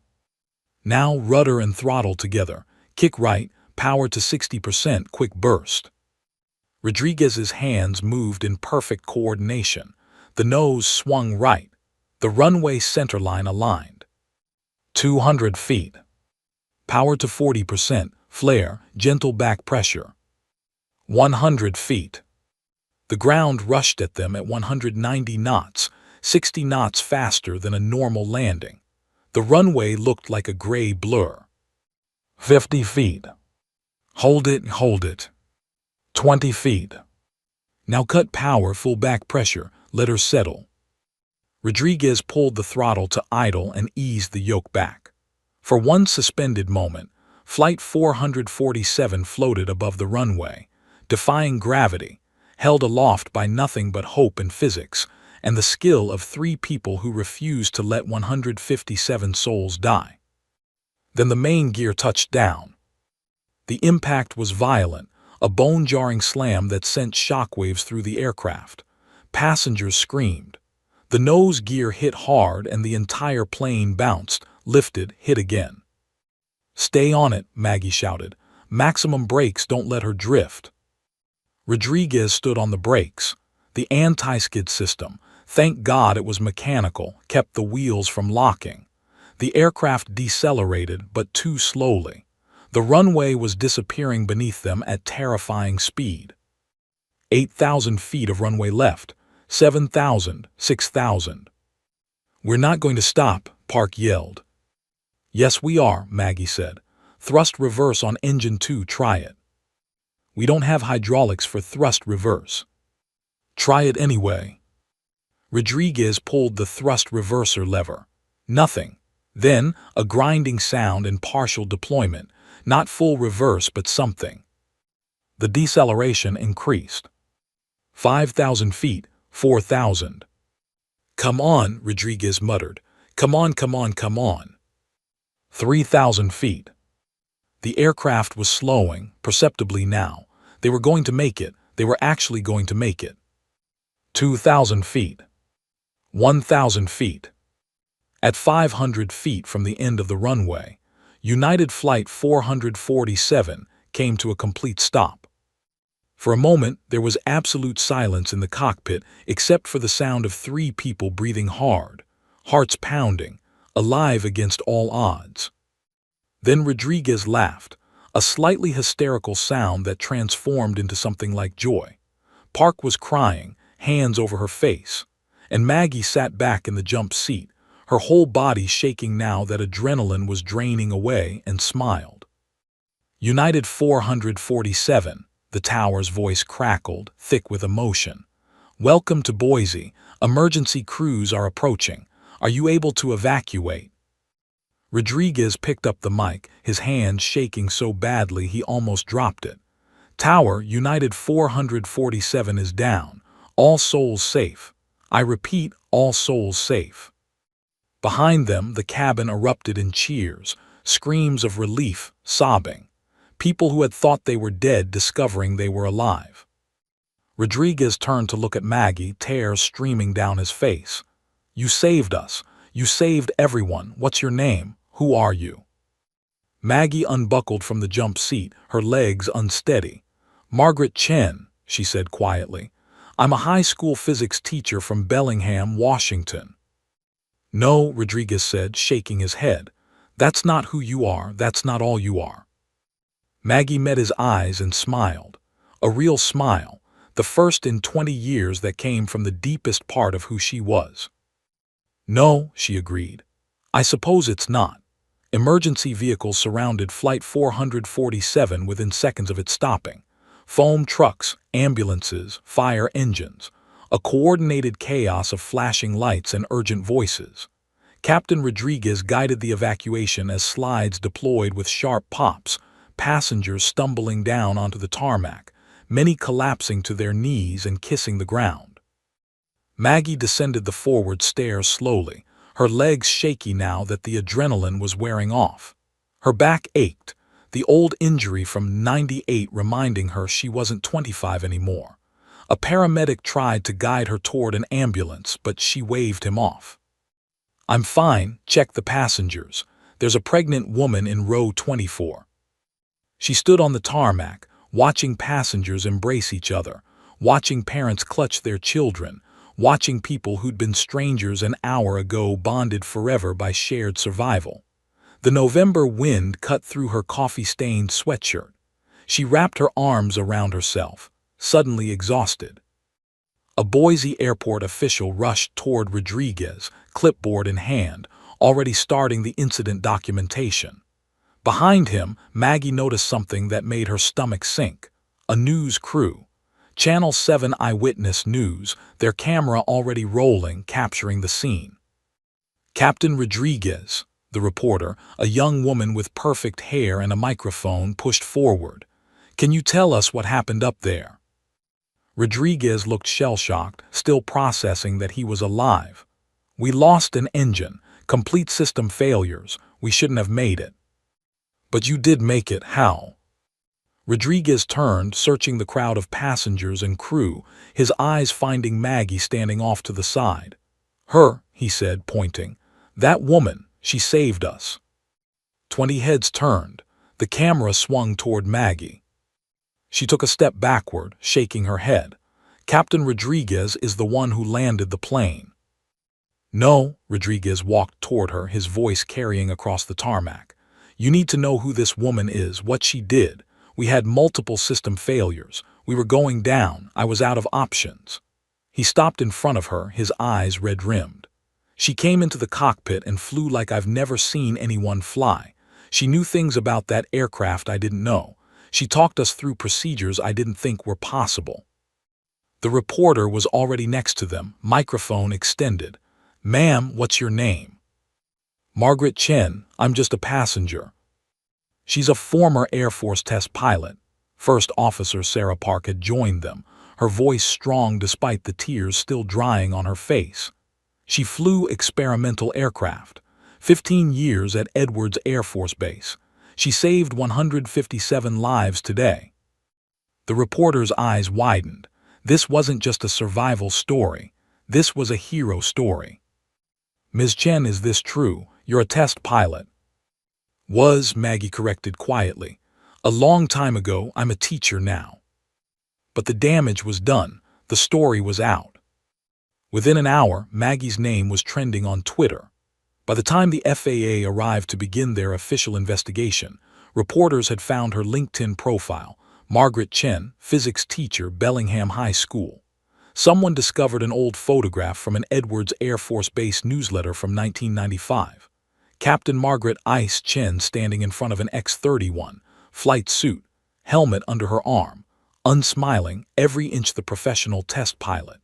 Now rudder and throttle together. Kick right, power to 60%, quick burst. Rodriguez's hands moved in perfect coordination. The nose swung right. The runway centerline aligned. 200 feet. Power to 40%, flare, gentle back pressure. 100 feet. The ground rushed at them at 190 knots, 60 knots faster than a normal landing. The runway looked like a gray blur. 50 feet. Hold it, hold it. 20 feet. Now cut power, full back pressure, let her settle. Rodriguez pulled the throttle to idle and eased the yoke back. For one suspended moment, Flight 447 floated above the runway, defying gravity, held aloft by nothing but hope and physics, and the skill of 3 people who refused to let 157 souls die. Then the main gear touched down. The impact was violent, a bone-jarring slam that sent shockwaves through the aircraft. Passengers screamed. The nose gear hit hard and the entire plane bounced, lifted, hit again. Stay on it, Maggie shouted. Maximum brakes, don't let her drift. Rodriguez stood on the brakes. The anti-skid system, thank God it was mechanical, kept the wheels from locking. The aircraft decelerated, but too slowly. The runway was disappearing beneath them at terrifying speed. 8,000 feet of runway left. 7,000, 6,000. We're not going to stop, Park yelled. Yes, we are, Maggie said. Thrust reverse on engine 2, try it. We don't have hydraulics for thrust reverse. Try it anyway. Rodriguez pulled the thrust reverser lever. Nothing. Then, a grinding sound and partial deployment. Not full reverse, but something. The deceleration increased. 5,000 feet, 4,000. Come on, Rodriguez muttered. Come on, come on, come on. 3,000 feet. The aircraft was slowing, perceptibly now. They were going to make it. They were actually going to make it. 2,000 feet. 1,000 feet. At 500 feet from the end of the runway, United Flight 447 came to a complete stop. For a moment, there was absolute silence in the cockpit except for the sound of 3 people breathing hard, hearts pounding, alive against all odds. Then Rodriguez laughed, a slightly hysterical sound that transformed into something like joy. Park was crying, hands over her face. and Maggie sat back in the jump seat, her whole body shaking now that adrenaline was draining away, and smiled. United 447, the tower's voice crackled, thick with emotion. Welcome to Boise. Emergency crews are approaching. Are you able to evacuate? Rodriguez picked up the mic, his hand shaking so badly he almost dropped it. Tower, United 447 is down. All souls safe. I repeat, all souls safe. Behind them, the cabin erupted in cheers, screams of relief, sobbing. People who had thought they were dead discovering they were alive. Rodriguez turned to look at Maggie, tears streaming down his face. You saved us. You saved everyone. What's your name? Who are you? Maggie unbuckled from the jump seat, her legs unsteady. Margaret Chen, she said quietly. I'm a high school physics teacher from Bellingham, Washington. No, Rodriguez said, shaking his head. That's not who you are. That's not all you are. Maggie met his eyes and smiled. A real smile, the first in 20 years that came from the deepest part of who she was. No, she agreed. I suppose it's not. Emergency vehicles surrounded Flight 447 within seconds of it stopping. Foam trucks, ambulances, fire engines. A coordinated chaos of flashing lights and urgent voices. Captain Rodriguez guided the evacuation as slides deployed with sharp pops, passengers stumbling down onto the tarmac, many collapsing to their knees and kissing the ground. Maggie descended the forward stairs slowly, her legs shaky now that the adrenaline was wearing off. Her back ached, the old injury from '98 reminding her she wasn't 25 anymore. A paramedic tried to guide her toward an ambulance, but she waved him off. I'm fine, check the passengers. There's a pregnant woman in row 24. She stood on the tarmac, watching passengers embrace each other, watching parents clutch their children, watching people who'd been strangers an hour ago bonded forever by shared survival. The November wind cut through her coffee-stained sweatshirt. She wrapped her arms around herself, suddenly exhausted. A Boise airport official rushed toward Rodriguez, clipboard in hand, already starting the incident documentation. Behind him, Maggie noticed something that made her stomach sink. A news crew. Channel 7 Eyewitness News, their camera already rolling, capturing the scene. Captain Rodriguez, the reporter, a young woman with perfect hair and a microphone, pushed forward. Can you tell us what happened up there? Rodriguez looked shell-shocked, still processing that he was alive. We lost an engine, complete system failures. We shouldn't have made it. But you did make it. How? Rodriguez turned, searching the crowd of passengers and crew, his eyes finding Maggie standing off to the side. Her, he said, pointing. That woman, she saved us. 20 heads turned. The camera swung toward Maggie. She took a step backward, shaking her head. Captain Rodriguez is the one who landed the plane. No, Rodriguez walked toward her, his voice carrying across the tarmac. You need to know who this woman is, what she did. We had multiple system failures. We were going down. I was out of options. He stopped in front of her, his eyes red-rimmed. She came into the cockpit and flew like I've never seen anyone fly. She knew things about that aircraft I didn't know. She talked us through procedures I didn't think were possible. The reporter was already next to them, microphone extended. Ma'am, what's your name? Margaret Chen. I'm just a passenger. She's a former Air Force test pilot. First Officer Sarah Park had joined them, her voice strong despite the tears still drying on her face. She flew experimental aircraft. 15 years at Edwards Air Force Base. She saved 157 lives today. The reporter's eyes widened. This wasn't just a survival story. This was a hero story. Ms. Chen, is this true? You're a test pilot. Was, Maggie corrected quietly. A long time ago. I'm a teacher now. But the damage was done. The story was out. Within an hour, Maggie's name was trending on Twitter. By the time the FAA arrived to begin their official investigation, reporters had found her LinkedIn profile, Margaret Chen, physics teacher, Bellingham High School. Someone discovered an old photograph from an Edwards Air Force Base newsletter from 1995. Captain Margaret Ice Chen standing in front of an X-31, flight suit, helmet under her arm, unsmiling, every inch the professional test pilot.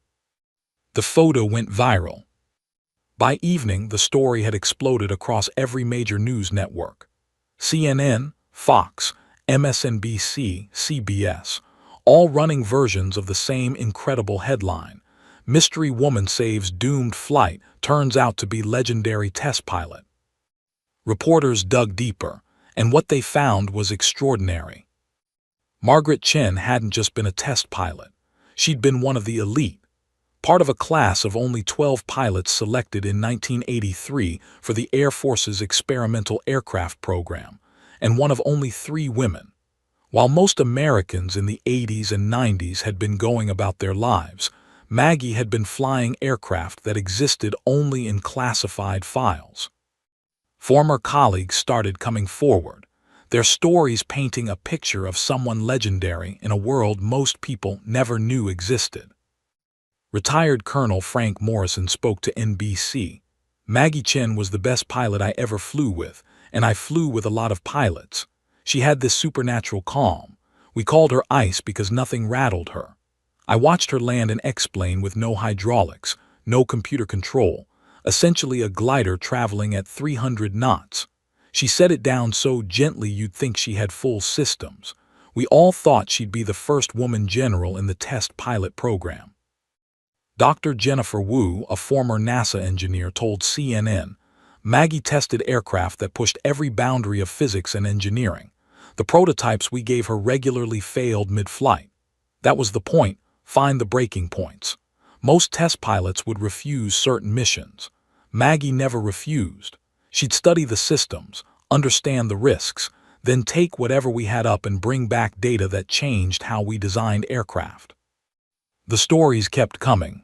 The photo went viral. By evening, the story had exploded across every major news network. CNN, Fox, MSNBC, CBS, all running versions of the same incredible headline. Mystery woman saves doomed flight, turns out to be legendary test pilot. Reporters dug deeper, and what they found was extraordinary. Margaret Chen hadn't just been a test pilot. She'd been one of the elite, part of a class of only 12 pilots selected in 1983 for the Air Force's experimental aircraft program, and one of only 3 women. While most Americans in the 80s and 90s had been going about their lives, Maggie had been flying aircraft that existed only in classified files. Former colleagues started coming forward, their stories painting a picture of someone legendary in a world most people never knew existed. Retired Colonel Frank Morrison spoke to NBC. "Maggie Chen was the best pilot I ever flew with, and I flew with a lot of pilots. She had this supernatural calm. We called her Ice because nothing rattled her. I watched her land an X-plane with no hydraulics, no computer control, essentially a glider traveling at 300 knots. She set it down so gently you'd think she had full systems. We all thought she'd be the first woman general in the test pilot program." Dr. Jennifer Wu, a former NASA engineer, told CNN, "Maggie tested aircraft that pushed every boundary of physics and engineering. The prototypes we gave her regularly failed mid-flight. That was the point, find the breaking points. Most test pilots would refuse certain missions. Maggie never refused. She'd study the systems, understand the risks, then take whatever we had up and bring back data that changed how we designed aircraft." The stories kept coming.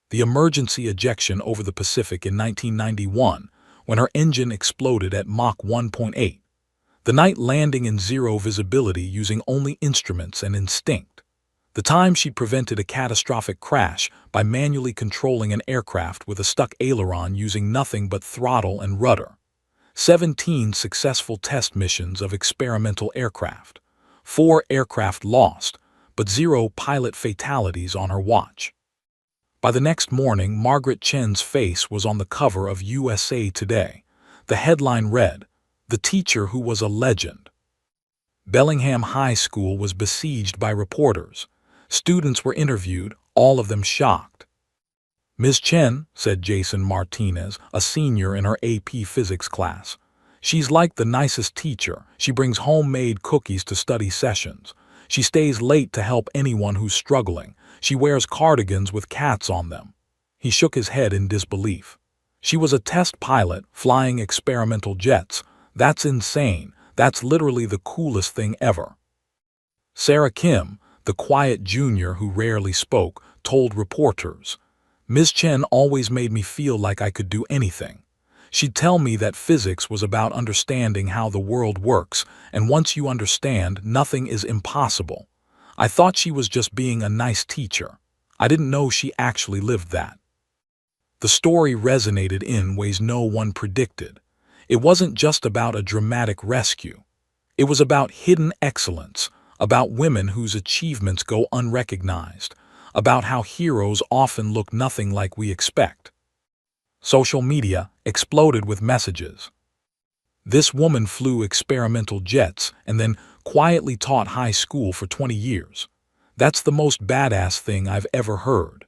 The emergency ejection over the Pacific in 1991, when her engine exploded at Mach 1.8. The night landing in zero visibility using only instruments and instinct. The time she prevented a catastrophic crash by manually controlling an aircraft with a stuck aileron using nothing but throttle and rudder. 17 successful test missions of experimental aircraft. 4 aircraft lost, but 0 pilot fatalities on her watch. By the next morning, Margaret Chen's face was on the cover of USA Today. The headline read, "The Teacher Who Was a Legend." Bellingham High School was besieged by reporters. Students were interviewed, all of them shocked. "Ms. Chen," said Jason Martinez, a senior in her AP physics class, "she's like the nicest teacher. She brings homemade cookies to study sessions. She stays late to help anyone who's struggling. She wears cardigans with cats on them." He shook his head in disbelief. "She was a test pilot, flying experimental jets. That's insane. That's literally the coolest thing ever." Sarah Kim, the quiet junior who rarely spoke, told reporters, "Ms. Chen always made me feel like I could do anything. She'd tell me that physics was about understanding how the world works, and once you understand, nothing is impossible. I thought she was just being a nice teacher. I didn't know she actually lived that." The story resonated in ways no one predicted. It wasn't just about a dramatic rescue. It was about hidden excellence, about women whose achievements go unrecognized, about how heroes often look nothing like we expect. Social media exploded with messages. "This woman flew experimental jets and then quietly taught high school for 20 years. That's the most badass thing I've ever heard.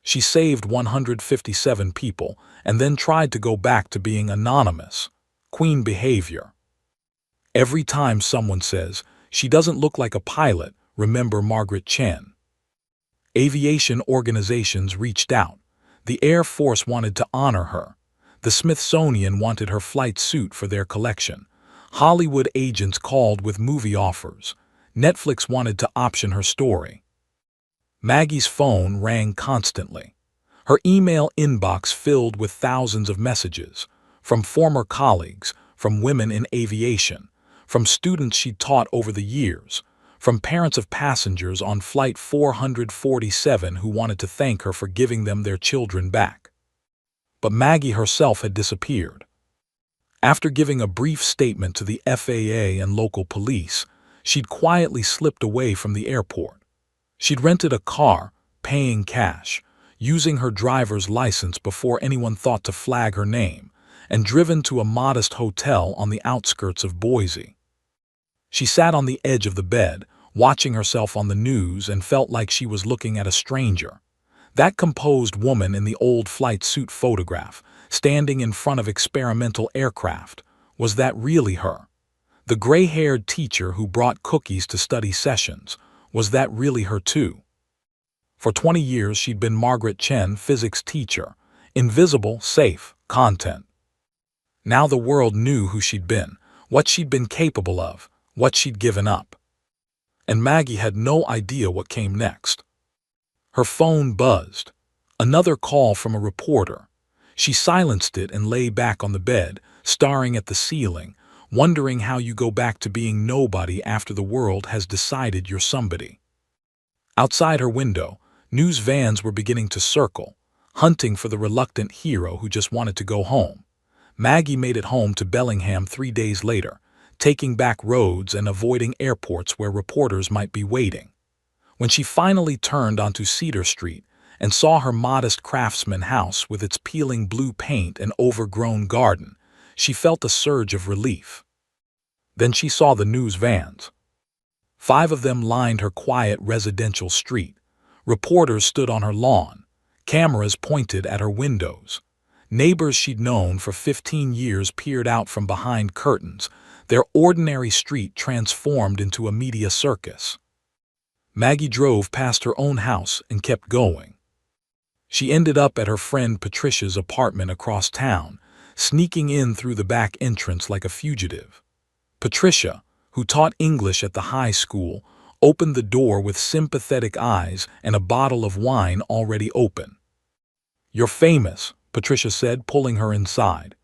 She saved 157 people and then tried to go back to being anonymous. Queen behavior." Every time someone says, "She doesn't look like a pilot," remember Margaret Chen. Aviation organizations reached out. The Air Force wanted to honor her. The Smithsonian wanted her flight suit for their collection. Hollywood agents called with movie offers. Netflix wanted to option her story. Maggie's phone rang constantly. Her email inbox filled with thousands of messages, from former colleagues, from women in aviation, from students she'd taught over the years, from parents of passengers on Flight 447 who wanted to thank her for giving them their children back. But Maggie herself had disappeared. After giving a brief statement to the FAA and local police, she'd quietly slipped away from the airport. She'd rented a car, paying cash, using her driver's license before anyone thought to flag her name, and driven to a modest hotel on the outskirts of Boise. She sat on the edge of the bed, watching herself on the news, and felt like she was looking at a stranger. That composed woman in the old flight suit photograph, standing in front of experimental aircraft, was that really her? The gray-haired teacher who brought cookies to study sessions, was that really her too? For 20 years she'd been Margaret Chen, physics teacher, invisible, safe, content. Now the world knew who she'd been, what she'd been capable of, what she'd given up. And Maggie had no idea what came next. Her phone buzzed. Another call from a reporter. She silenced it and lay back on the bed, staring at the ceiling, wondering how you go back to being nobody after the world has decided you're somebody. Outside her window, news vans were beginning to circle, hunting for the reluctant hero who just wanted to go home. Maggie made it home to Bellingham 3 days later, taking back roads and avoiding airports where reporters might be waiting. When she finally turned onto Cedar Street and saw her modest craftsman house with its peeling blue paint and overgrown garden, she felt a surge of relief. Then she saw the news vans. 5 of them lined her quiet residential street. Reporters stood on her lawn, cameras pointed at her windows. Neighbors she'd known for 15 years peered out from behind curtains, their ordinary street transformed into a media circus. Maggie drove past her own house and kept going. She ended up at her friend Patricia's apartment across town, sneaking in through the back entrance like a fugitive. Patricia, who taught English at the high school, opened the door with sympathetic eyes and a bottle of wine already open. "You're famous," Patricia said, pulling her inside.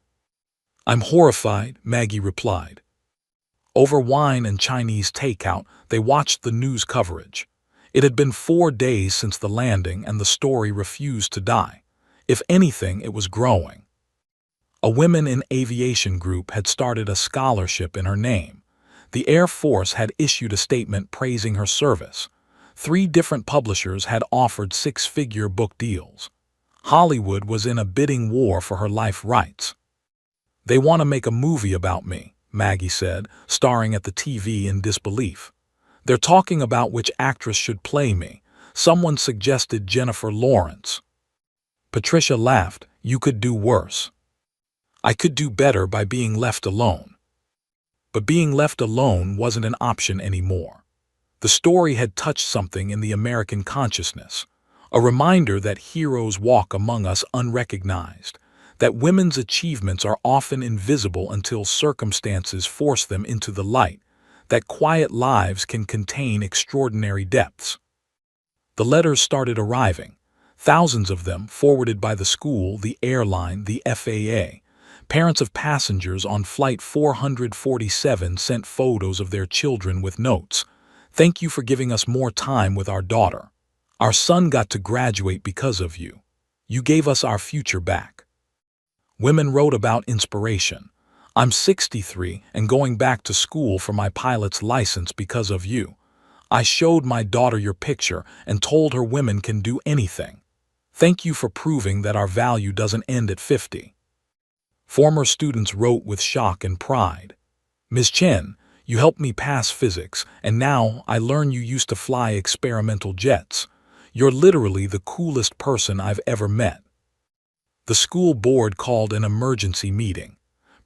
"I'm horrified," Maggie replied. Over wine and Chinese takeout, they watched the news coverage. It had been 4 days since the landing, and the story refused to die. If anything, it was growing. A Women in Aviation group had started a scholarship in her name. The Air Force had issued a statement praising her service. 3 different publishers had offered 6-figure book deals. Hollywood was in a bidding war for her life rights. "They want to make a movie about me," Maggie said, staring at the TV in disbelief. "They're talking about which actress should play me. Someone suggested Jennifer Lawrence." Patricia laughed. "You could do worse." "I could do better by being left alone." But being left alone wasn't an option anymore. The story had touched something in the American consciousness, a reminder that heroes walk among us unrecognized, that women's achievements are often invisible until circumstances force them into the light, that quiet lives can contain extraordinary depths. The letters started arriving, thousands of them forwarded by the school, the airline, the FAA. Parents of passengers on Flight 447 sent photos of their children with notes. "Thank you for giving us more time with our daughter. Our son got to graduate because of you. You gave us our future back." Women wrote about inspiration. "I'm 63 and going back to school for my pilot's license because of you. I showed my daughter your picture and told her women can do anything. Thank you for proving that our value doesn't end at 50. Former students wrote with shock and pride. "Ms. Chen, you helped me pass physics, and now I learn you used to fly experimental jets. You're literally the coolest person I've ever met." The school board called an emergency meeting.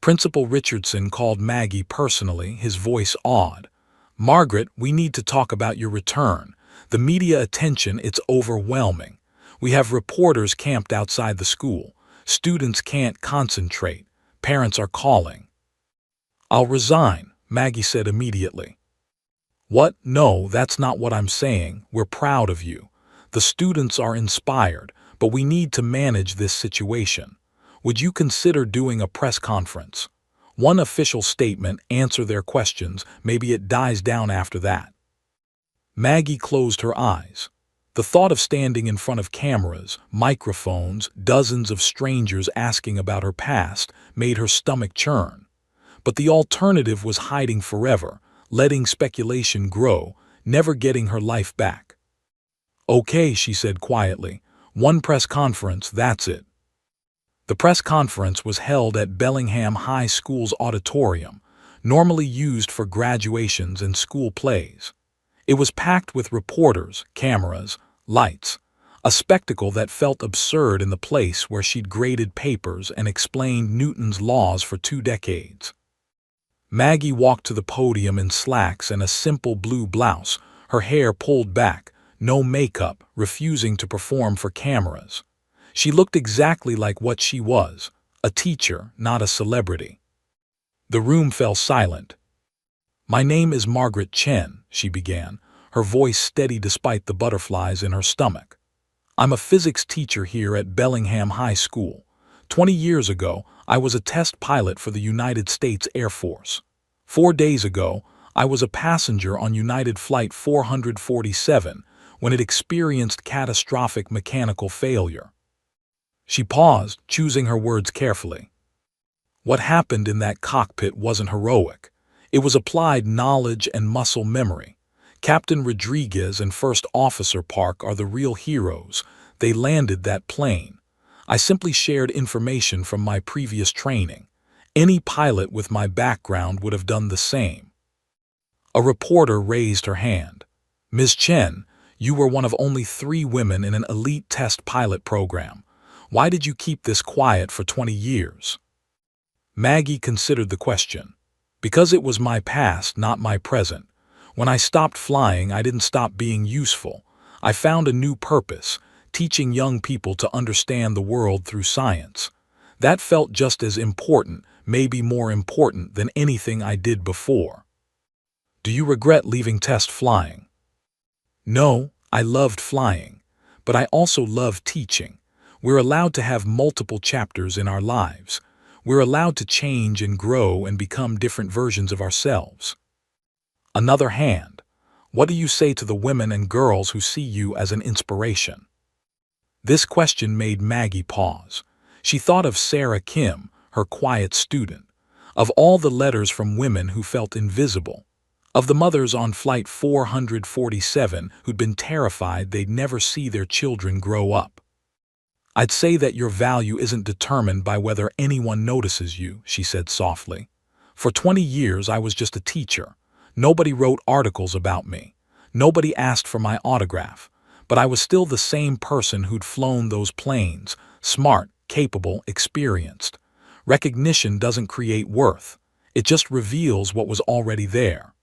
Principal Richardson called Maggie personally, his voice awed. "Margaret, we need to talk about your return. The media attention, it's overwhelming. We have reporters camped outside the school. Students can't concentrate. Parents are calling." "I'll resign," Maggie said immediately. "What? No, that's not what I'm saying. We're proud of you. The students are inspired, but we need to manage this situation. Would you consider doing a press conference? One official statement, answer their questions, maybe it dies down after that." Maggie closed her eyes. The thought of standing in front of cameras, microphones, dozens of strangers asking about her past made her stomach churn. But the alternative was hiding forever, letting speculation grow, never getting her life back. "Okay," she said quietly. "One press conference, that's it." The press conference was held at Bellingham High School's auditorium, normally used for graduations and school plays. It was packed with reporters, cameras, lights, a spectacle that felt absurd in the place where she'd graded papers and explained Newton's laws for 2 decades. Maggie walked to the podium in slacks and a simple blue blouse, her hair pulled back, no makeup, refusing to perform for cameras. She looked exactly like what she was, a teacher, not a celebrity. The room fell silent. "My name is Margaret Chen," she began, her voice steady despite the butterflies in her stomach. "I'm a physics teacher here at Bellingham High School. 20 years ago, I was a test pilot for the United States Air Force. 4 days ago, I was a passenger on United Flight 447 when it experienced catastrophic mechanical failure." She paused, choosing her words carefully. What happened in that cockpit wasn't heroic. It was applied knowledge and muscle memory. Captain Rodriguez and First Officer Park are the real heroes. They landed that plane. I simply shared information from my previous training. Any pilot with my background would have done the same. A reporter raised her hand. "Ms. Chen, you were one of only 3 women in an elite test pilot program. Why did you keep this quiet for 20 years? Maggie considered the question. "Because it was my past, not my present. When I stopped flying, I didn't stop being useful. I found a new purpose, teaching young people to understand the world through science. That felt just as important, maybe more important than anything I did before." "Do you regret leaving test flying?" "No, I loved flying. But I also love teaching. We're allowed to have multiple chapters in our lives. We're allowed to change and grow and become different versions of ourselves." Another hand. "What do you say to the women and girls who see you as an inspiration?" This question made Maggie pause. She thought of Sarah Kim, her quiet student, of all the letters from women who felt invisible, of the mothers on Flight 447 who'd been terrified they'd never see their children grow up. "I'd say that your value isn't determined by whether anyone notices you," she said softly. "For 20 years I was just a teacher. Nobody wrote articles about me. Nobody asked for my autograph. But I was still the same person who'd flown those planes, smart, capable, experienced. Recognition doesn't create worth. It just reveals what was already there."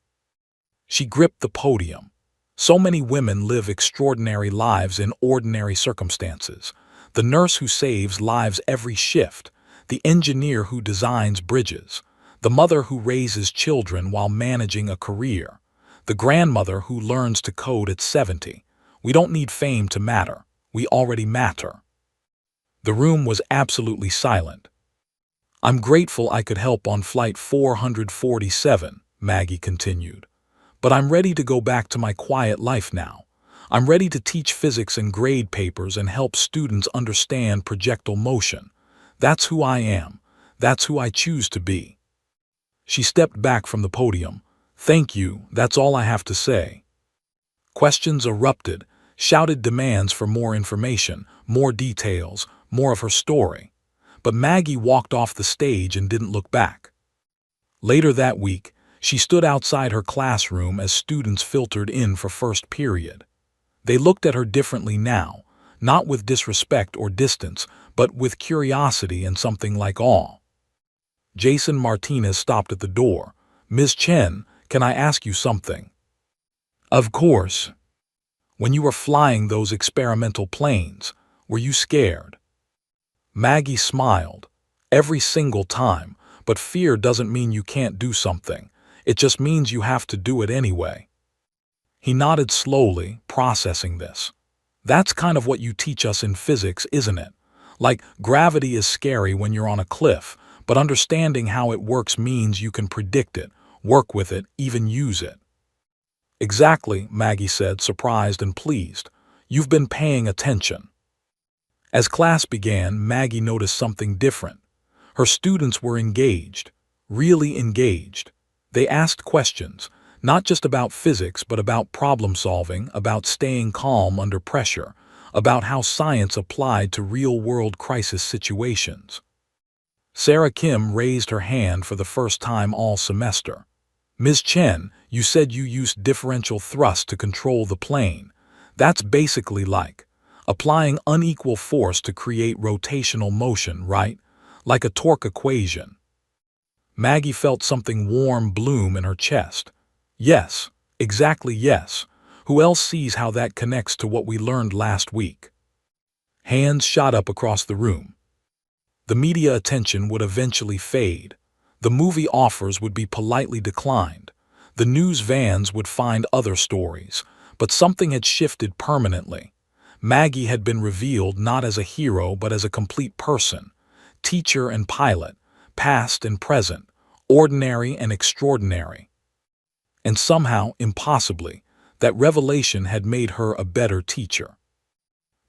She gripped the podium. So many women live extraordinary lives in ordinary circumstances. The nurse who saves lives every shift, the engineer who designs bridges, the mother who raises children while managing a career, the grandmother who learns to code at 70. We don't need fame to matter. We already matter. The room was absolutely silent. "I'm grateful I could help on Flight 447, Maggie continued. "But I'm ready to go back to my quiet life now. I'm ready to teach physics and grade papers and help students understand projectile motion. That's who I am. That's who I choose to be." She stepped back from the podium. "Thank you, that's all I have to say." Questions erupted, shouted demands for more information, more details, more of her story. But Maggie walked off the stage and didn't look back. Later that week, she stood outside her classroom as students filtered in for first period. They looked at her differently now, not with disrespect or distance, but with curiosity and something like awe. Jason Martinez stopped at the door. "Ms. Chen, can I ask you something?" "Of course." "When you were flying those experimental planes, were you scared?" Maggie smiled. "Every single time, but fear doesn't mean you can't do something. It just means you have to do it anyway." He nodded slowly, processing this. "That's kind of what you teach us in physics, isn't it? Like, gravity is scary when you're on a cliff, but understanding how it works means you can predict it, work with it, even use it." Exactly, Maggie said, surprised and pleased. You've been paying attention. As class began, Maggie noticed something different. Her students were engaged, really engaged. They asked questions, not just about physics, but about problem solving, about staying calm under pressure, about how science applied to real-world crisis situations. Sarah Kim raised her hand for the first time all semester. Ms. Chen, you said you used differential thrust to control the plane. That's basically like applying unequal force to create rotational motion, right? Like a torque equation. Maggie felt something warm bloom in her chest. Yes, exactly yes. Who else sees how that connects to what we learned last week? Hands shot up across the room. The media attention would eventually fade. The movie offers would be politely declined. The news vans would find other stories. But something had shifted permanently. Maggie had been revealed not as a hero but as a complete person. Teacher and pilot, past and present, ordinary and extraordinary. And somehow, impossibly, that revelation had made her a better teacher.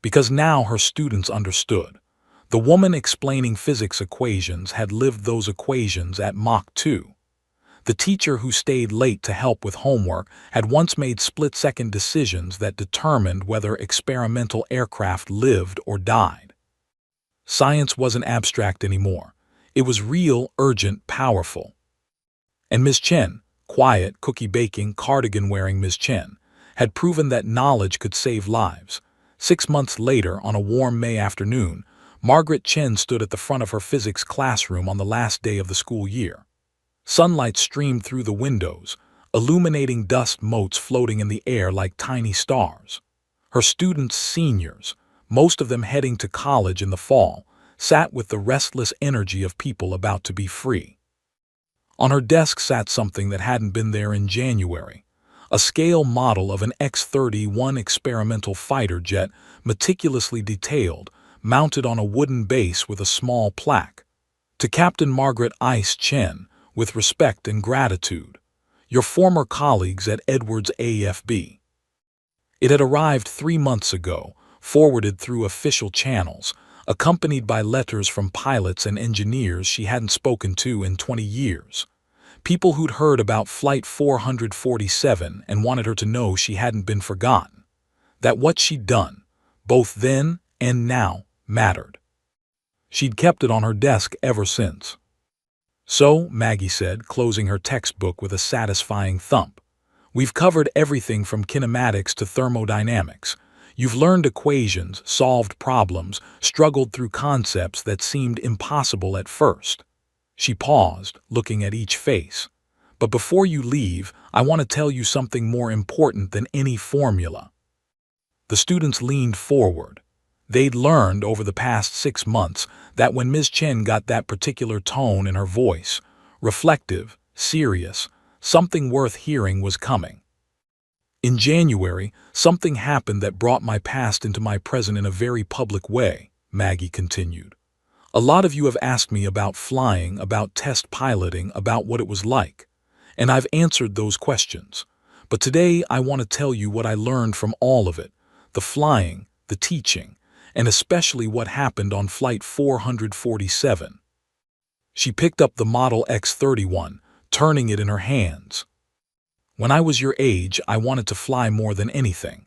Because now her students understood. The woman explaining physics equations had lived those equations at Mach 2. The teacher who stayed late to help with homework had once made split-second decisions that determined whether experimental aircraft lived or died. Science wasn't abstract anymore. It was real, urgent, powerful. And Ms. Chen, quiet, cookie-baking, cardigan-wearing Ms. Chen, had proven that knowledge could save lives. 6 months later, on a warm May afternoon, Margaret Chen stood at the front of her physics classroom on the last day of the school year. Sunlight streamed through the windows, illuminating dust motes floating in the air like tiny stars. Her students, seniors, most of them heading to college in the fall, sat with the restless energy of people about to be free. On her desk sat something that hadn't been there in January, a scale model of an X-31 experimental fighter jet, meticulously detailed, mounted on a wooden base with a small plaque. To Captain Margaret Ice Chen, with respect and gratitude, your former colleagues at Edwards AFB. It had arrived 3 months ago, forwarded through official channels, accompanied by letters from pilots and engineers she hadn't spoken to in 20 years. People who'd heard about Flight 447 and wanted her to know she hadn't been forgotten. That what she'd done, both then and now, mattered. She'd kept it on her desk ever since. So, Maggie said, closing her textbook with a satisfying thump, we've covered everything from kinematics to thermodynamics. You've learned equations, solved problems, struggled through concepts that seemed impossible at first. She paused, looking at each face. But before you leave, I want to tell you something more important than any formula. The students leaned forward. They'd learned over the past 6 months that when Ms. Chen got that particular tone in her voice, reflective, serious, something worth hearing was coming. In January, something happened that brought my past into my present in a very public way, Maggie continued. A lot of you have asked me about flying, about test piloting, about what it was like, and I've answered those questions. But today I want to tell you what I learned from all of it, the flying, the teaching, and especially what happened on Flight 447. She picked up the Model X-31, turning it in her hands. When I was your age, I wanted to fly more than anything.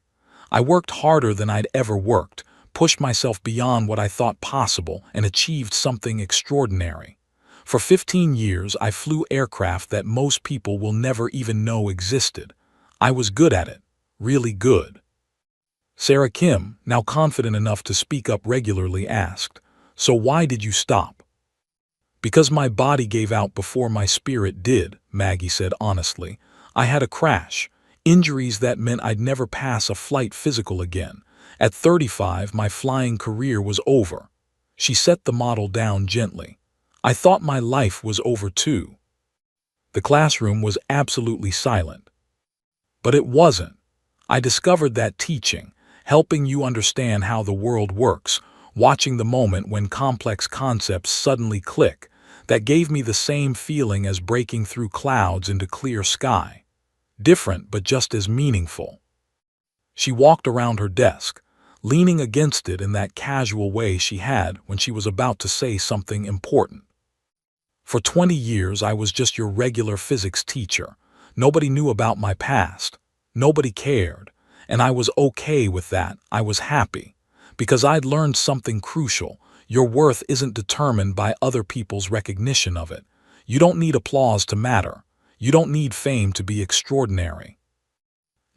I worked harder than I'd ever worked, pushed myself beyond what I thought possible, and achieved something extraordinary. For 15 years, I flew aircraft that most people will never even know existed. I was good at it, really good. Sarah Kim, now confident enough to speak up regularly, asked, "So why did you stop?" "Because my body gave out before my spirit did," Maggie said honestly. "I had a crash, injuries that meant I'd never pass a flight physical again. At 35, my flying career was over." She set the model down gently. "I thought my life was over too." The classroom was absolutely silent. But it wasn't. I discovered that teaching, helping you understand how the world works, watching the moment when complex concepts suddenly click, that gave me the same feeling as breaking through clouds into clear sky. different but just as meaningful. She walked around her desk, leaning against it in that casual way she had when she was about to say something important. For 20 years, I was just your regular physics teacher. Nobody knew about my past. Nobody cared. And I was okay with that. I was happy. Because I'd learned something crucial. Your worth isn't determined by other people's recognition of it. You don't need applause to matter. You don't need fame to be extraordinary.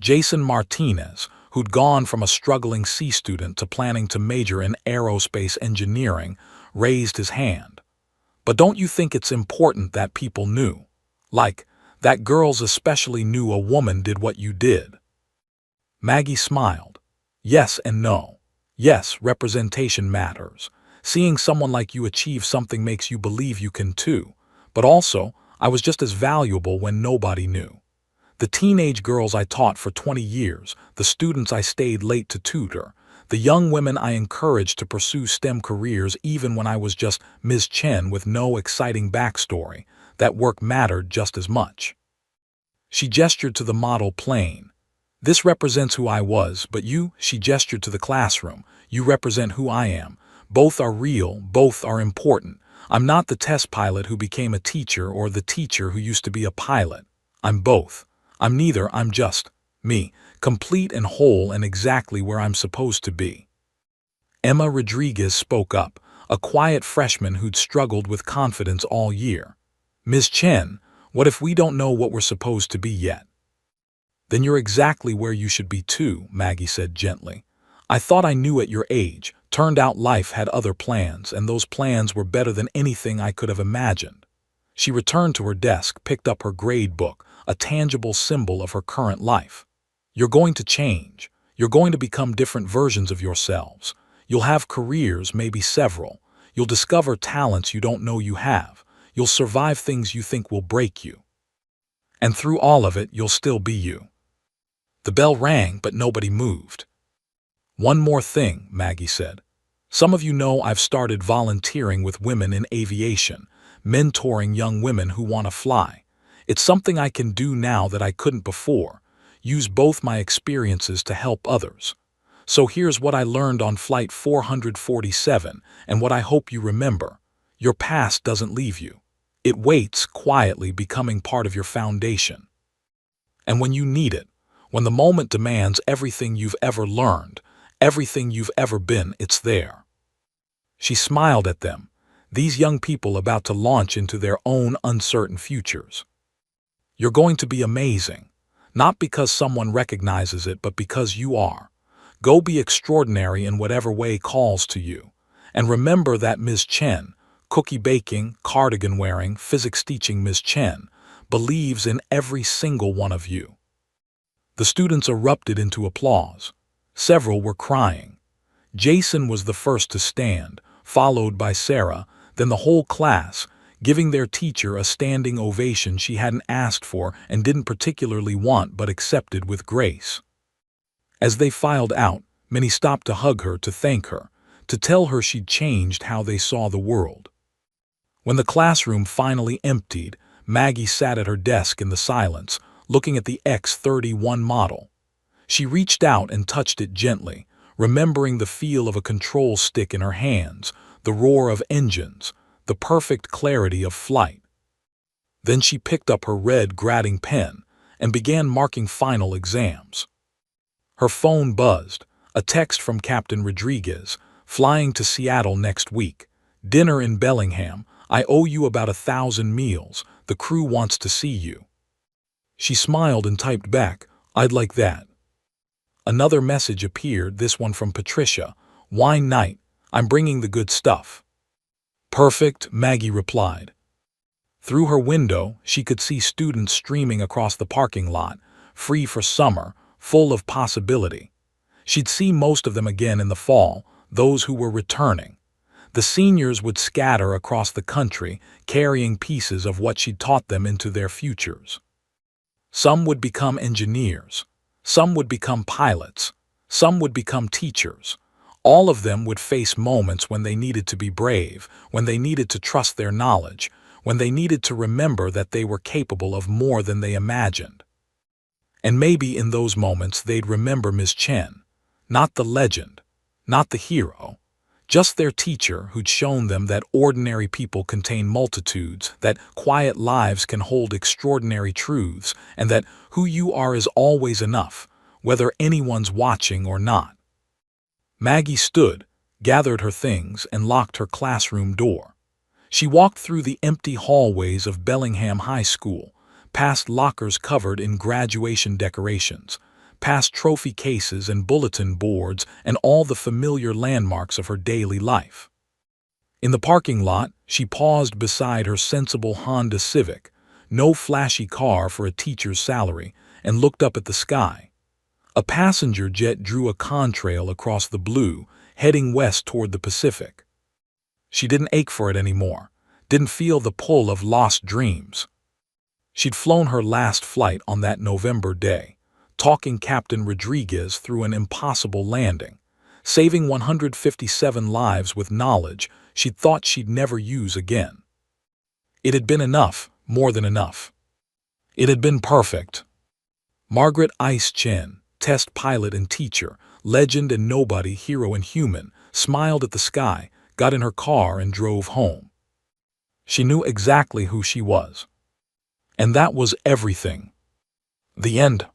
Jason Martinez, who'd gone from a struggling C student to planning to major in aerospace engineering, raised his hand. But don't you think it's important that people knew? Like, that girls especially knew a woman did what you did. Maggie smiled. Yes and no. Yes, representation matters. Seeing someone like you achieve something makes you believe you can too. But also, I was just as valuable when nobody knew. The teenage girls I taught for 20 years, the students I stayed late to tutor, the young women I encouraged to pursue STEM careers even when I was just Ms. Chen with no exciting backstory, that work mattered just as much. She gestured to the model plane. This represents who I was, but you, she gestured to the classroom, you represent who I am. Both are real, both are important. I'm not the test pilot who became a teacher or the teacher who used to be a pilot. I'm both. I'm neither, I'm just me, complete and whole and exactly where I'm supposed to be. Emma Rodriguez spoke up, a quiet freshman who'd struggled with confidence all year. Ms. Chen, what if we don't know what we're supposed to be yet? Then you're exactly where you should be too, Maggie said gently. I thought I knew at your age. Turned out life had other plans, and those plans were better than anything I could have imagined. She returned to her desk, picked up her grade book, a tangible symbol of her current life. You're going to change. You're going to become different versions of yourselves. You'll have careers, maybe several. You'll discover talents you don't know you have. You'll survive things you think will break you. And through all of it, you'll still be you. The bell rang, but nobody moved. One more thing, Maggie said. Some of you know I've started volunteering with women in aviation, mentoring young women who want to fly. It's something I can do now that I couldn't before, use both my experiences to help others. So here's what I learned on Flight 447 and what I hope you remember. Your past doesn't leave you. It waits quietly, becoming part of your foundation. And when you need it, when the moment demands everything you've ever learned, everything you've ever been, it's there. She smiled at them, these young people about to launch into their own uncertain futures. You're going to be amazing, not because someone recognizes it, but because you are. Go be extraordinary in whatever way calls to you. And remember that Ms. Chen, cookie baking, cardigan wearing, physics teaching Ms. Chen, believes in every single one of you. The students erupted into applause. Several were crying. Jason was the first to stand, followed by Sarah, then the whole class, giving their teacher a standing ovation she hadn't asked for and didn't particularly want but accepted with grace. As they filed out, many stopped to hug her, to thank her, to tell her she'd changed how they saw the world. When the classroom finally emptied, Maggie sat at her desk in the silence, looking at the X-31 model. She reached out and touched it gently, remembering the feel of a control stick in her hands, the roar of engines, the perfect clarity of flight. Then she picked up her red grading pen and began marking final exams. Her phone buzzed, a text from Captain Rodriguez, flying to Seattle next week. Dinner in Bellingham. I owe you about 1,000 meals. The crew wants to see you. She smiled and typed back, I'd like that. Another message appeared, this one from Patricia. Wine night. I'm bringing the good stuff. Perfect, Maggie replied. Through her window, she could see students streaming across the parking lot, free for summer, full of possibility. She'd see most of them again in the fall, those who were returning. The seniors would scatter across the country, carrying pieces of what she'd taught them into their futures. Some would become engineers. Some would become pilots. Some would become teachers. All of them would face moments when they needed to be brave, when they needed to trust their knowledge, when they needed to remember that they were capable of more than they imagined. And maybe in those moments they'd remember Miss Chen, not the legend, not the hero, just their teacher who'd shown them that ordinary people contain multitudes, that quiet lives can hold extraordinary truths, and that who you are is always enough, whether anyone's watching or not. Maggie stood, gathered her things, and locked her classroom door. She walked through the empty hallways of Bellingham High School, past lockers covered in graduation decorations, past trophy cases and bulletin boards and all the familiar landmarks of her daily life. In the parking lot, she paused beside her sensible Honda Civic, no flashy car for a teacher's salary, and looked up at the sky. A passenger jet drew a contrail across the blue, heading west toward the Pacific. She didn't ache for it anymore, didn't feel the pull of lost dreams. She'd flown her last flight on that November day, talking Captain Rodriguez through an impossible landing, saving 157 lives with knowledge she'd thought she'd never use again. It had been enough, more than enough. It had been perfect. Margaret Ice Chen, test pilot and teacher, legend and nobody, hero and human, smiled at the sky, got in her car and drove home. She knew exactly who she was. And that was everything. The end.